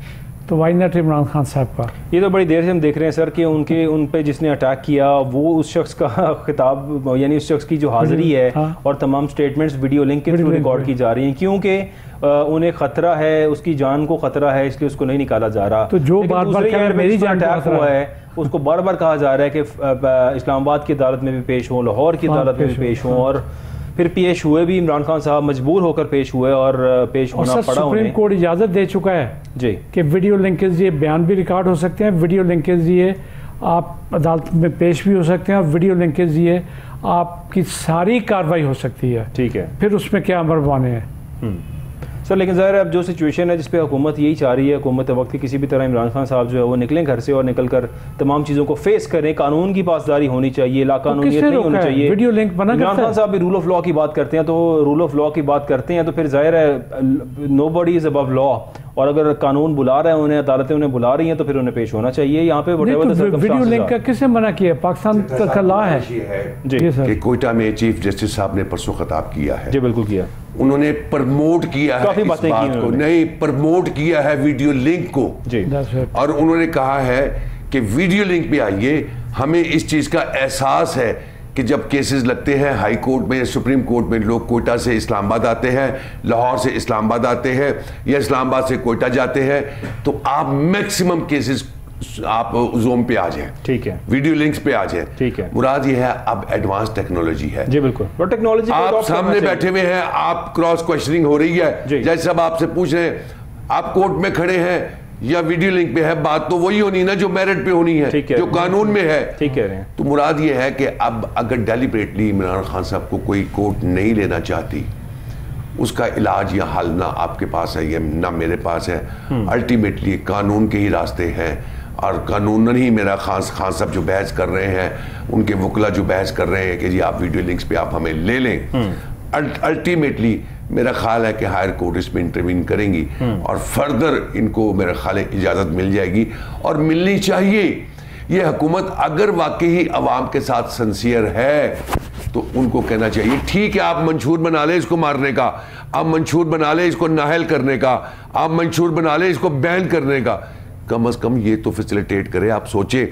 तो वाई नॉट इमरान खान साहब का। ये तो बड़ी देर से हम देख रहे हैं सर कि उन पे जिसने अटैक किया वो उस शख्स का खिताब यानी उस शख्स की जो हाजिरी है और तमाम स्टेटमेंट्स वीडियो लिंक के थ्रू रिकॉर्ड की जा रही हैं क्योंकि उन्हें खतरा है, उसकी जान को खतरा है, इसलिए उसको नहीं निकाला जा रहा। तो जो बार मेरी जान अटैक हुआ है उसको बार बार कहा जा रहा है कि इस्लामाबाद की अदालत में भी पेश हो, लाहौर की अदालत में भी पेश हो और फिर पेश हुए भी, इमरान खान साहब मजबूर होकर पेश हुए और पेश होना पड़ा। सुप्रीम कोर्ट इजाज़त दे चुका है जी कि वीडियो लिंक के जरिए बयान भी रिकॉर्ड हो सकते हैं, वीडियो लिंक के जरिए आप अदालत में पेश भी हो सकते हैं और वीडियो लिंक के जरिए आपकी सारी कार्रवाई हो सकती है। ठीक है, फिर उसमें क्या अमर माने हैं सर। लेकिन ज़ाहिर है अब जो सिचुएशन है जिस पे हुकूमत यही चाह रही है, हुकूमत वक्त की किसी भी तरह इमरान खान साहब जो है वो निकलें घर से और निकल कर तमाम चीज़ों को फेस करें। कानून की पासदारी होनी चाहिए, लाकानूनियत नहीं होनी चाहिए। वीडियो लिंक बना इमरान खान साहब भी रूल ऑफ लॉ की बात करते हैं, तो रूल ऑफ लॉ की बात करते हैं तो फिर जाहिर है नोबडी इज़ अबव लॉ, और अगर कानून बुला रहे हैं उन्हें, अदालतें उन्हें बुला रही हैं तो फिर उन्हें पेश होना चाहिए यहाँ पे। वीडियो लिंक का किसने मना किया? पाकिस्तान का लॉ है जी सर। कोयटा में चीफ जस्टिस साहब ने परसों खिताब किया है। जी बिल्कुल किया। उन्होंने प्रमोट किया है इस बात को, नहीं प्रमोट किया है वीडियो लिंक को जी। और उन्होंने कहा है कि वीडियो लिंक पे आइए, हमें इस चीज का एहसास है कि जब केसेस लगते हैं हाई कोर्ट में, सुप्रीम कोर्ट में, लोग कोयटा से इस्लामाबाद आते हैं, लाहौर से इस्लामाबाद आते हैं या इस्लामाबाद से कोयटा जाते हैं, तो आप मैक्सिमम केसेस आप जूम पे आ जाएं। ठीक है, वीडियो लिंक्स पे आ जाएं। ठीक है, मुराद ये है अब एडवांस टेक्नोलॉजी है। जी बिल्कुल, बट टेक्नोलॉजी आप सामने बैठे हुए हैं, आप क्रॉस क्वेश्चनिंग हो रही है, जैसे सब आपसे पूछ रहे हैं, आप कोर्ट में खड़े हैं या वीडियो लिंक पे है, बात तो वही होनी ना जो मेरिट पे होनी है, जो कानून में है। ठीक कह रहे हैं। तो मुराद ये है कि अब अगर डेलिबरेटली इमरान खान साहब को कोई कोर्ट नहीं लेना चाहती, उसका इलाज या हल ना आपके पास है या ना मेरे पास है, अल्टीमेटली कानून के ही रास्ते हैं। और कानूनन ही मेरा खान साहब जो बहस कर रहे हैं, उनके वकला जो बहस कर रहे हैं कि जी आप वीडियो लिंक्स पे आप हमें ले लें, अल्टीमेटली मेरा ख्याल है कि हायर कोर्ट इसमें इंटरवीन करेंगी और फर्दर इनको मेरा ख्याल है इजाज़त मिल जाएगी और मिलनी चाहिए। ये हुकूमत अगर वाकई अवाम के साथ सिंसियर है तो उनको कहना चाहिए ठीक है, आप मंशूर बना ले इसको मारने का, आप मंशूर बना ले इसको नाहल करने का, आप मंशूर बना ले इसको बैन करने का, कम से कम ये तो फैसिलिटेट करे। आप सोचे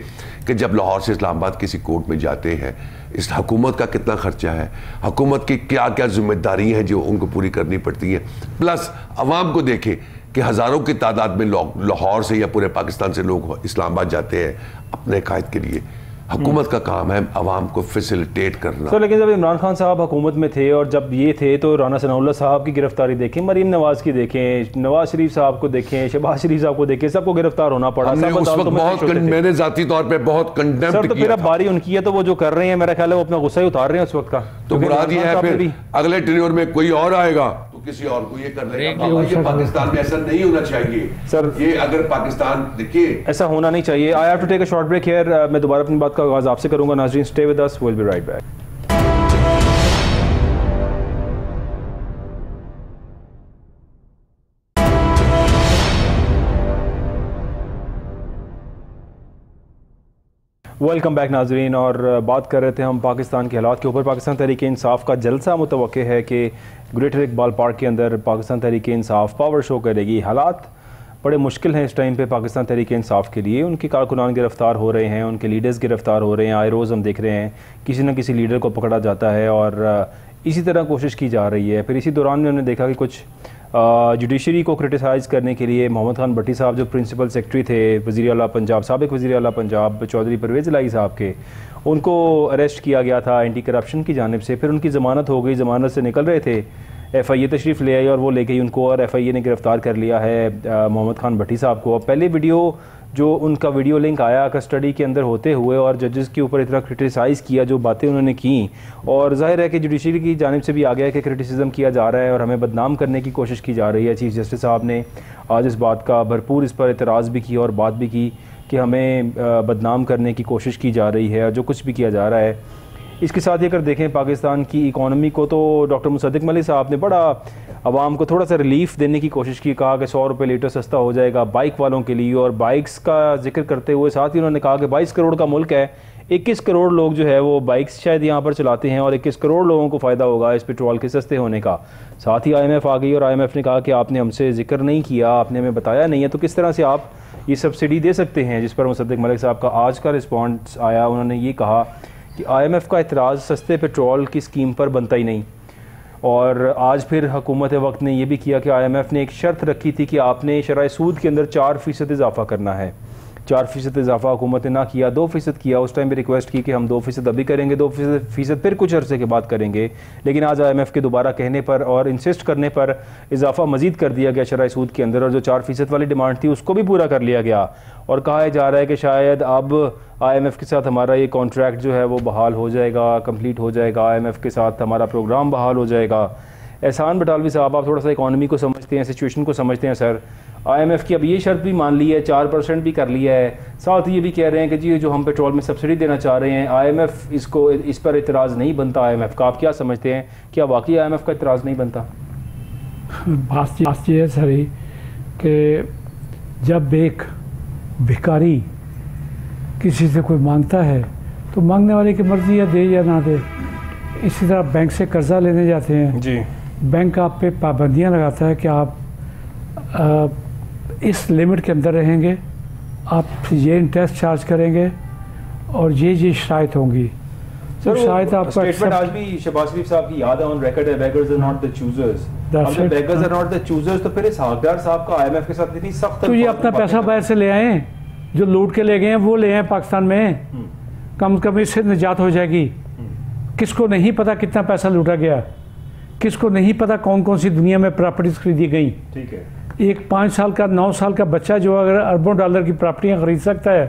कि जब लाहौर से इस्लामाबाद किसी कोर्ट में जाते हैं, इस हुकूमत का कितना खर्चा है, हुकूमत की क्या क्या जिम्मेदारी हैं जो उनको पूरी करनी पड़ती हैं, प्लस अवाम को देखें कि हज़ारों की तादाद में लाहौर से या पूरे पाकिस्तान से लोग इस्लामाबाद जाते हैं अपने कायद के लिए। हुकूमत का काम है अवाम को फैसिलिटेट करना। सर लेकिन जब इमरान खान साहब हुकूमत में थे और जब ये थे तो राना सनाउल्लाह साहब की गिरफ्तारी देखें, मरीम नवाज की देखें, नवाज शरीफ साहब को देखें, शहबाज शरीफ साहब को देखें, सबको गिरफ्तार होना पड़ा। उस वक्त मैंने जाती तौर पे बहुत कंडेम्ड किया। तो फिर अब बारी उनकी है तो वो जो कर रहे हैं मेरा ख्याल है वो अपना गुस्सा ही उतार रहे हैं उस वक्त का। तो मुराद ये है फिर अगले टेन्योर में कोई और आएगा तो किसी और को ये कर लेगा। ये पाकिस्तान में ऐसा नहीं होना चाहिए सर। ये अगर पाकिस्तान देखिए ऐसा होना नहीं चाहिए। I have to take a short break here. मैं दोबारा अपनी बात का आगाज आपसे करूंगा। नाज़रीन stay with us, we will be right back. Welcome back नाजरीन। और बात कर रहे थे हम पाकिस्तान के हालात के ऊपर। पाकिस्तान तहरीक-ए-इंसाफ का जलसा मुतवक्के है कि ग्रेटर इकबाल पार्क के अंदर पाकिस्तान तहरीक-ए-इंसाफ पावर शो करेगी। हालात बड़े मुश्किल हैं इस टाइम पे पाकिस्तान तहरीक-ए-इंसाफ के लिए। उनके कारकुनान गिरफ़्तार हो रहे हैं, उनके लीडर्स गिरफ़्तार हो रहे हैं। आए रोज़ हम देख रहे हैं किसी न किसी लीडर को पकड़ा जाता है और इसी तरह कोशिश की जा रही है। फिर इसी दौरान में हमने देखा कि कुछ जुडिशरी को क्रिटिसाइज़ करने के लिए मोहम्मद खान भट्टी साहब जो प्रिंसिपल सेक्रेटरी थे वज़ीर आला पंजाब, साबिक़ वज़ीर आला पंजाब चौधरी परवेज़ इलाही साहब के, उनको अरेस्ट किया गया था एंटी करप्शन की जानिब से। फिर उनकी ज़मानत हो गई, ज़मानत से निकल रहे थे, FIA तशरीफ़ ले आई और वो ले गई उनको और FIA ने गिरफ़्तार कर लिया है मोहम्मद खान भट्टी साहब को। अब पहले वीडियो जो उनका वीडियो लिंक आया कस्टडी के अंदर होते हुए और जजेस के ऊपर इतना क्रिटिसाइज़ किया जो बातें उन्होंने की, और जाहिर है कि जुडिशरी की जानिब से भी आ गया है कि क्रिटिसिज्म किया जा रहा है और हमें बदनाम करने की कोशिश की जा रही है। चीफ़ जस्टिस साहब ने आज इस बात का भरपूर इस पर एतराज़ भी किया और बात भी की कि हमें बदनाम करने की कोशिश की जा रही है और जो कुछ भी किया जा रहा है। इसके साथ ही अगर देखें पाकिस्तान की इकॉनमी को, तो डॉक्टर मुसद्दिक मलिक साहब ने बड़ा आवाम को थोड़ा सा रिलीफ देने की कोशिश की। कहा कि 100 रुपये लीटर सस्ता हो जाएगा बाइक वालों के लिए, और बाइक्स का जिक्र करते हुए साथ ही उन्होंने कहा कि 22 करोड़ का मुल्क है, 21 करोड़ लोग जो है वो बाइक्स शायद यहाँ पर चलाते हैं और 21 करोड़ लोगों को फ़ायदा होगा इस पेट्रोल के सस्ते होने का। साथ ही IMF आ गई और IMF ने कहा कि आपने हमसे जिक्र नहीं किया, आपने हमें बताया नहीं है, तो किस तरह से आप ये सब्सिडी दे सकते हैं। जिस पर मुसद्दिक मलिक साहब का आज का रिस्पॉन्स आया, उन्होंने ये कहा कि IMF का एतराज़ सस्ते पेट्रोल की स्कीम पर बनता ही नहीं। और आज फिर हुकूमत वक्त ने यह भी किया कि IMF ने एक शर्त रखी थी कि आपने शरह सूद के अंदर 4% इजाफा करना है। 4% इजाफा हुकूमत ने ना किया, 2% किया। उस टाइम भी रिक्वेस्ट की कि हम 2% अभी करेंगे, 2% फिर कुछ अरसे के बाद करेंगे। लेकिन आज IMF के दोबारा कहने पर और इंसिस्ट करने पर इजाफा मजीद कर दिया गया शरह सूद के अंदर, और जो 4% वाली डिमांड थी उसको भी पूरा कर लिया गया। और कहा जा रहा है कि शायद अब IMF के साथ हमारा ये कॉन्ट्रैक्ट जो है वो बहाल हो जाएगा, कंप्लीट हो जाएगा, IMF के साथ हमारा प्रोग्राम बहाल हो जाएगा। एहसान बटालवी साहब, आप थोड़ा सा इकॉनमी को समझते हैं, सिचुएशन को समझते हैं सर। IMF की अब ये शर्त भी मान ली है, 4% भी कर लिया है, साथ ये भी कह रहे हैं कि जी जो हम पेट्रोल में सब्सिडी देना चाह रहे हैं IMF इस पर इतराज़ नहीं बनता IMF का। आप क्या समझते हैं, क्या वाकई IMF का इतराज़ नहीं बनता? बात ये है सर कि जब एक भिखारी किसी से कोई मांगता है तो मांगने वाले की मर्जी है, दे या ना दे। इसी तरह बैंक से कर्जा लेने जाते हैं जी, बैंक आप पे पाबंदियां लगाता है कि आप इस लिमिट के अंदर रहेंगे, आप ये इंटरेस्ट चार्ज करेंगे और ये शराइत होंगी। तो शायद आपका स्टेटमेंट आज भी शहबाज शरीफ साहब की याद है, ऑन रिकॉर्ड है, beggars are not the choosers. अब जब beggars are not the choosers तो फिर इस हकदार साहब का IMF के साथ इतनी सख्त, तो ये अपना पैसा बाहर से ले आए, जो लूट के ले गए हैं वो ले आए पाकिस्तान में, कम से कम इससे निजात हो जाएगी। किसको नहीं पता कितना पैसा लूटा गया, किसको नहीं पता कौन कौन सी दुनिया में प्रॉपर्टीज खरीदी गई। ठीक है, एक 5 साल का 9 साल का बच्चा जो अगर अरबों डॉलर की प्रॉपर्टियां खरीद सकता है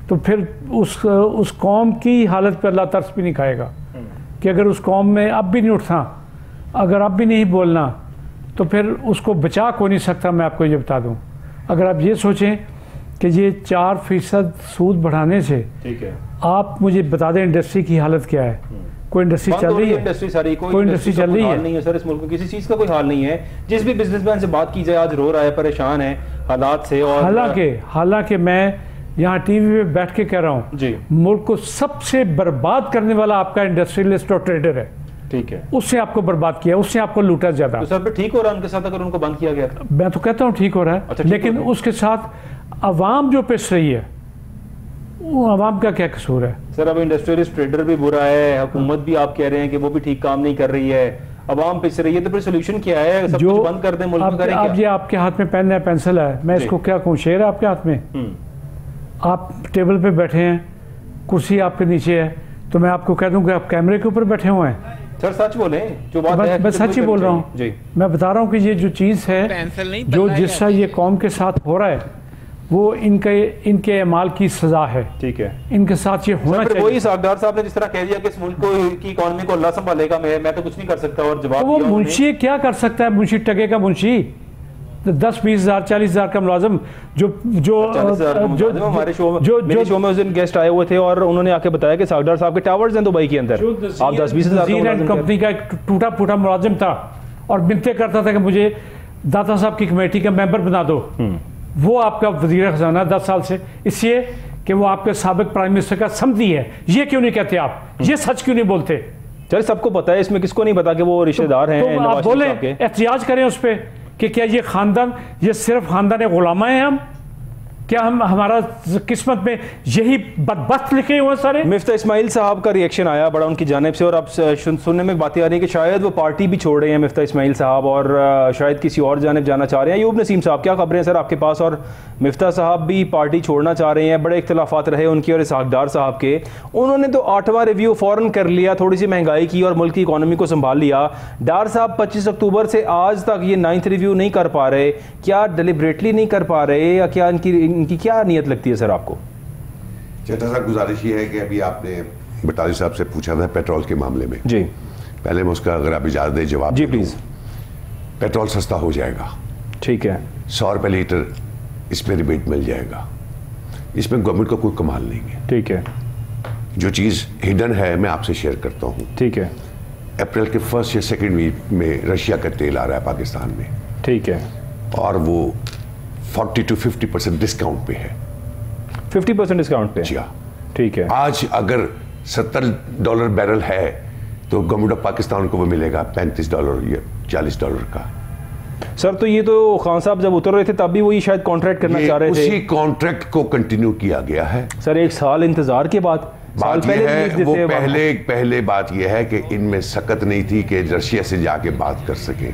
तो फिर उस कौम की हालत पर अल्लाह तरस भी नहीं खाएगा कि अगर उस कौम में अब भी नहीं उठना, अगर अब भी नहीं बोलना तो फिर उसको बचा को नहीं सकता। मैं आपको ये बता दूं, अगर आप ये सोचें कि ये 4% सूद बढ़ाने से, ठीक है, आप मुझे बता दें इंडस्ट्री की हालत क्या है? कोई इंडस्ट्री चल रही है? इंडस्ट्री सारी कोई इंडस्ट्री चल रही है? नहीं है सर, इस मुल्क में किसी चीज़ का कोई हाल नहीं है। जिस भी बिजनेसमैन से बात की जाए आज रो रहा है, परेशान है हालात से। और हालांकि मैं यहाँ टीवी पे बैठ के कह रहा हूँ जी, मुल्क को सबसे बर्बाद करने वाला आपका इंडस्ट्रियलिस्ट और ट्रेडर है। ठीक है, उससे आपको बर्बाद किया, उससे आपको लूटा ज्यादा। तो सर फिर ठीक हो रहा है उनके साथ अगर उनको बंद किया गया? मैं तो कहता हूँ ठीक हो रहा है। अच्छा, लेकिन उसके साथ अवाम जो पिस रही है, वो अवाम का क्या कसूर है? सर अब इंडस्ट्रियलिस्ट ट्रेडर भी बुरा है, हुकूमत भी आप कह रहे हैं कि वो भी ठीक काम नहीं कर रही है, अवाम पिस रही है, तो फिर सोल्यूशन क्या है? सब कुछ बंद कर दें, मुल्क में करें क्या? अब ये आपके हाथ में पेन है, पेंसिल है, मैं इसको क्या कहूँ, शेर है आपके हाथ में, आप टेबल पे बैठे हैं, कुर्सी आपके नीचे है, तो मैं आपको कह दूं कि आप कैमरे के ऊपर बैठे हुए हैं। सर सच बोलें, जो बात है मैं सच ही बोल रहा हूँ जी। मैं बता रहा हूँ कि ये जो चीज़ है, जो जिससा ये कौम के साथ हो रहा है, वो इनके अमाल की सजा है। ठीक है, इनके साथ ये होना चाहिए। वही सागदार साहब ने जिस तरह कह दिया कि इस मुल्क की इकोनॉमी को अल्लाह संभालेगा, मैं तो कुछ नहीं कर सकता, और जवाब वो मुंशी क्या कर सकता है? मुंशी टके का मुंशी, 10-20 हज़ार 40 हज़ार का मुलाजिम जो हमारे शो में उस दिन गेस्ट आए हुए थे और उन्होंने आके बताया कि सागदार साहब के टावर्स हैं दुबई के अंदर, आप 10-20 हज़ार कंपनी का एक टूटा फूटा मुलाजिम था और मिन्नतें करता था कि मुझे दाता साहब की कमेटी का मेंबर बना दो। वो आपका वज़ीर ख़ज़ाना 10 साल से, इसलिए कि वो आपके साबिक प्राइम मिनिस्टर का समधी है। ये क्यों नहीं कहते आप? ये सच क्यों नहीं बोलते? चल सबको पता है, इसमें किसको नहीं पता कि वो रिश्तेदार हैं? तो आप बोले, एहतियाज करें उस पर कि क्या ये खानदान, ये सिर्फ खानदान गुलामा है हम? क्या हमारा किस्मत में यही बदबख्त लिखे हुए सारे? मिफ्ता इस्माइल साहब का रिएक्शन आया बड़ा उनकी जानिब से, और अब सुनने में बातें आ रही है कि शायद वो पार्टी भी छोड़ रहे हैं मिफ्ता इस्माइल साहब, और शायद किसी और जानिब जाना चाह रहे हैं। अयूब नसीम साहब, क्या खबरें हैं सर आपके पास? और मिफ्ता साहब भी पार्टी छोड़ना चाह रहे हैं, बड़े इख्तलाफात रहे उनके और इसहाकडार साहब के। उन्होंने तो 8वां रिव्यू फ़ौरन कर लिया, थोड़ी सी महंगाई की और मुल्क की इकॉनमी को संभाल लिया। डार साहब 25 अक्टूबर से आज तक ये 9th रिव्यू नहीं कर पा रहे, क्या डिलिबरेटली नहीं कर पा रहे, या क्या इनकी क्या नीयत लगती है सर आपको? चेता साहब, गुजारिश ये है कि अभी आपने बटाली साहब से पूछा था पेट्रोल के मामले में जी, पहले मैं उसका अगर आप इजाज़त दें जवाब जी प्लीज़। पेट्रोल सस्ता हो जाएगा, ठीक है, 100 रुपये लीटर इसमें रिबेट मिल जाएगा, इसमें गवर्नमेंट का कोई कमाल नहीं है। ठीक है, जो चीज़ हिडन है मैं आपसे शेयर करता हूँ। ठीक है, अप्रैल के 1st या 2nd वीक में रशिया का तेल आ रहा है पाकिस्तान में, ठीक है, और वो 40 to 50% डिस्काउंट पे है। 50% डिस्काउंट पे? जी हाँ, ठीक है। आज अगर $70 बैरल है तो गवर्नमेंट ऑफ पाकिस्तान को वो मिलेगा $35 या $40 का। सर तो ये तो खान साहब जब उतर रहे थे तब भी वही शायद कॉन्ट्रैक्ट करना चाह रहे थे। उसी कॉन्ट्रैक्ट को कंटिन्यू किया गया है सर, 1 साल इंतजार के बाद। बात यह है, वो पहले बात यह है कि इनमें सकत नहीं थी कि रशिया से जाके बात कर सके।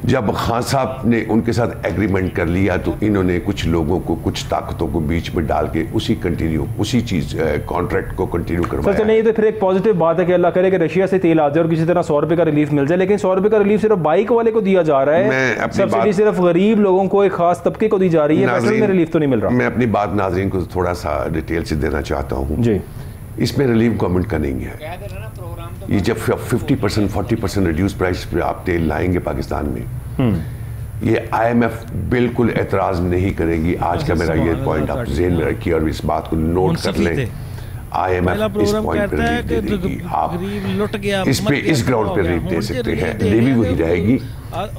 जब खान साहब ने उनके साथ एग्रीमेंट कर लिया तो इन्होंने कुछ लोगों को, कुछ ताकतों को बीच में डाल के उसी चीज़ कॉन्ट्रैक्ट को कंटिन्यू करवाया। सर नहीं, तो फिर एक पॉजिटिव बात है कि अल्लाह करे कि रशिया से तेल आ जाए और किसी तरह 100 रुपये का रिलीफ मिल जाए, लेकिन 100 रुपये का रिलीफ सिर्फ बाइक वाले को दिया जा रहा है, सब्सिडी सिर्फ गरीब लोगों को, एक खास तबके को दी जा रही है, पेट्रोल में रिलीफ तो नहीं मिल रहा। मैं अपनी बात नाज़रीन को थोड़ा सा डिटेल से देना चाहता हूँ जी। इसमें रिलीफ गवर्नमेंट का नहीं है। ये जब 50% 40% रिड्यूस प्राइस पे आप तेल लाएंगे पाकिस्तान में, ये IMF बिल्कुल एतराज़ नहीं करेगी। आज का मेरा ये पॉइंट आप ज़हन में रखिए और इस बात को नोट कर लें। IMF इस पॉइंट पर रिलीफ दे देगी, आप इस ग्राउंड पे रिलीफ दे सकते हैं, लेवी वही रहेगी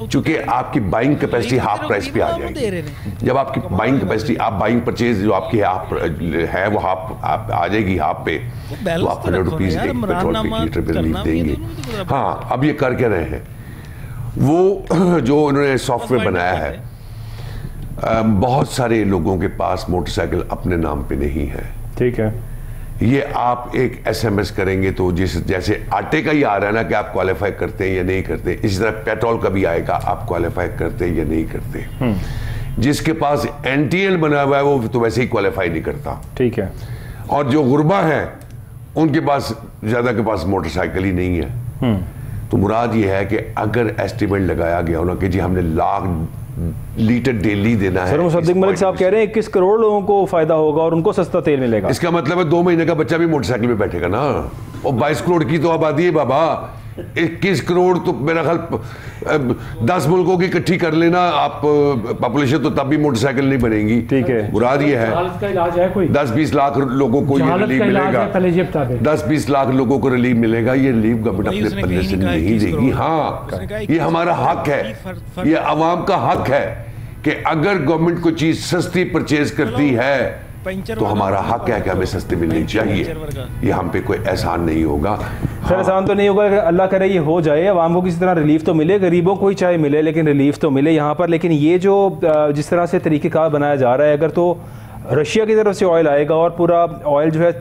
चूंकि आपकी बाइंग कैपेसिटी हाफ प्राइस पे आ जाएगी। जब आपकी बाइंग कैपेसिटी, आप बाइंग परचेज जो आपकी हाफ है वो हाफ आ जाएगी हाफ पे, तो आप 100 रुपीज़ एक पेट्रोल के लीटर पे रिलीफ देंगे। हाँ, अब ये कर क्या रहे हैं, वो जो उन्होंने सॉफ्टवेयर बनाया है, बहुत सारे लोगों के पास मोटरसाइकिल अपने नाम पे नहीं है। ठीक है, ये आप एक SMS करेंगे तो जैसे आटे का ही आ रहा है ना कि आप क्वालिफाई करते हैं या नहीं करते, इसी तरह पेट्रोल का भी आएगा, आप क्वालिफाई करते हैं या नहीं करते। जिसके पास NTL बना हुआ है वो तो वैसे ही क्वालिफाई नहीं करता। ठीक है, और जो गुरबा है उनके पास ज्यादा के पास मोटरसाइकिल ही नहीं है। तो मुराद ये है कि अगर एस्टिमेट लगाया गया हो ना कि जी हमने लाख लीटर डेली देना है। सर मुसद्दिक मलिक साहब कह रहे हैं 21 करोड़ लोगों को फायदा होगा और उनको सस्ता तेल मिलेगा। इसका मतलब है 2 महीने का बच्चा भी मोटरसाइकिल पे बैठेगा ना। और 22 करोड़ की तो आबादी है बाबा, 21 करोड़ तो मेरा ख्याल 10 मुल्कों की इकट्ठी कर लेना आप पॉपुलेशन, तो तब भी मोटरसाइकिल नहीं बनेगी। ठीक है, मुराद ये है 10-20 लाख लोगों को ये रिलीफ मिलेगा, 10-20 लाख लोगों को रिलीफ मिलेगा। ये रिलीफ गवर्नमेंट अपने पल्ले से नहीं देगी। हाँ, ये हमारा हक है, ये अवाम का हक है कि अगर गवर्नमेंट कोई चीज सस्ती परचेज करती है तो हमारा हक है कि हमें सस्ती मिलनी चाहिए। ये हम पे कोई एहसान नहीं होगा। सर एहसान तो नहीं होगा, अल्लाह करे ये हो जाए, आवाम को किसी तरह रिलीफ तो मिले, गरीबों को ही चाहे मिले लेकिन रिलीफ तो मिले यहाँ पर। लेकिन ये जो जिस तरह से तरीक़ेकार बनाया जा रहा है, अगर तो रशिया की तरफ से ऑयल आएगा और पूरा ऑयल जो है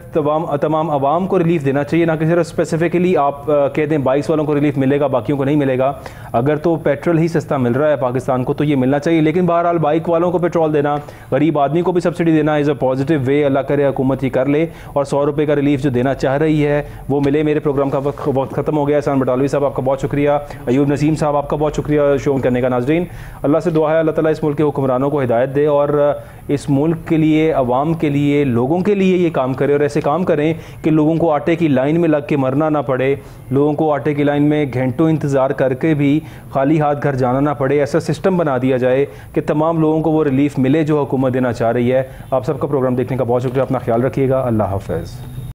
तमाम आवाम को रिलीफ देना चाहिए, ना कि सिर्फ स्पेसिफिकली आप कह दें 22 वालों को रिलीफ मिलेगा बाकियों को नहीं मिलेगा। अगर तो पेट्रोल ही सस्ता मिल रहा है पाकिस्तान को तो ये मिलना चाहिए, लेकिन बहरहाल बाइक वालों को पेट्रोल देना, गरीब आदमी को भी सब्सिडी देना इज़ अ पॉजिटिव वे। अल्लाह करे हुकूमत ही कर ले और 100 रुपये का रिलीफ जो देना चाह रही है वो मिले। मेरे प्रोग्राम का वक्त ख़त्म हो गया। एहसान बटालवी साहब आपका बहुत शुक्रिया, अयूब नसीम साहब आपका बहुत शुक्रिया शो करने का। नाजरीन, अल्लाह से दुआ है अल्लाह ताला इस मुल्क के हुक्मरानों को हिदायत दे और इस मुल्क के लिए, अवाम के लिए, लोगों के लिए ये काम करें और ऐसे काम करें कि लोगों को आटे की लाइन में लग के मरना ना पड़े, लोगों को आटे की लाइन में घंटों इंतज़ार करके भी खाली हाथ घर जाना ना पड़े। ऐसा सिस्टम बना दिया जाए कि तमाम लोगों को वो रिलीफ मिले जो हुकूमत देना चाह रही है। आप सबका प्रोग्राम देखने का बहुत शुक्रिया। अपना ख्याल रखिएगा। अल्लाह हाफ़िज़।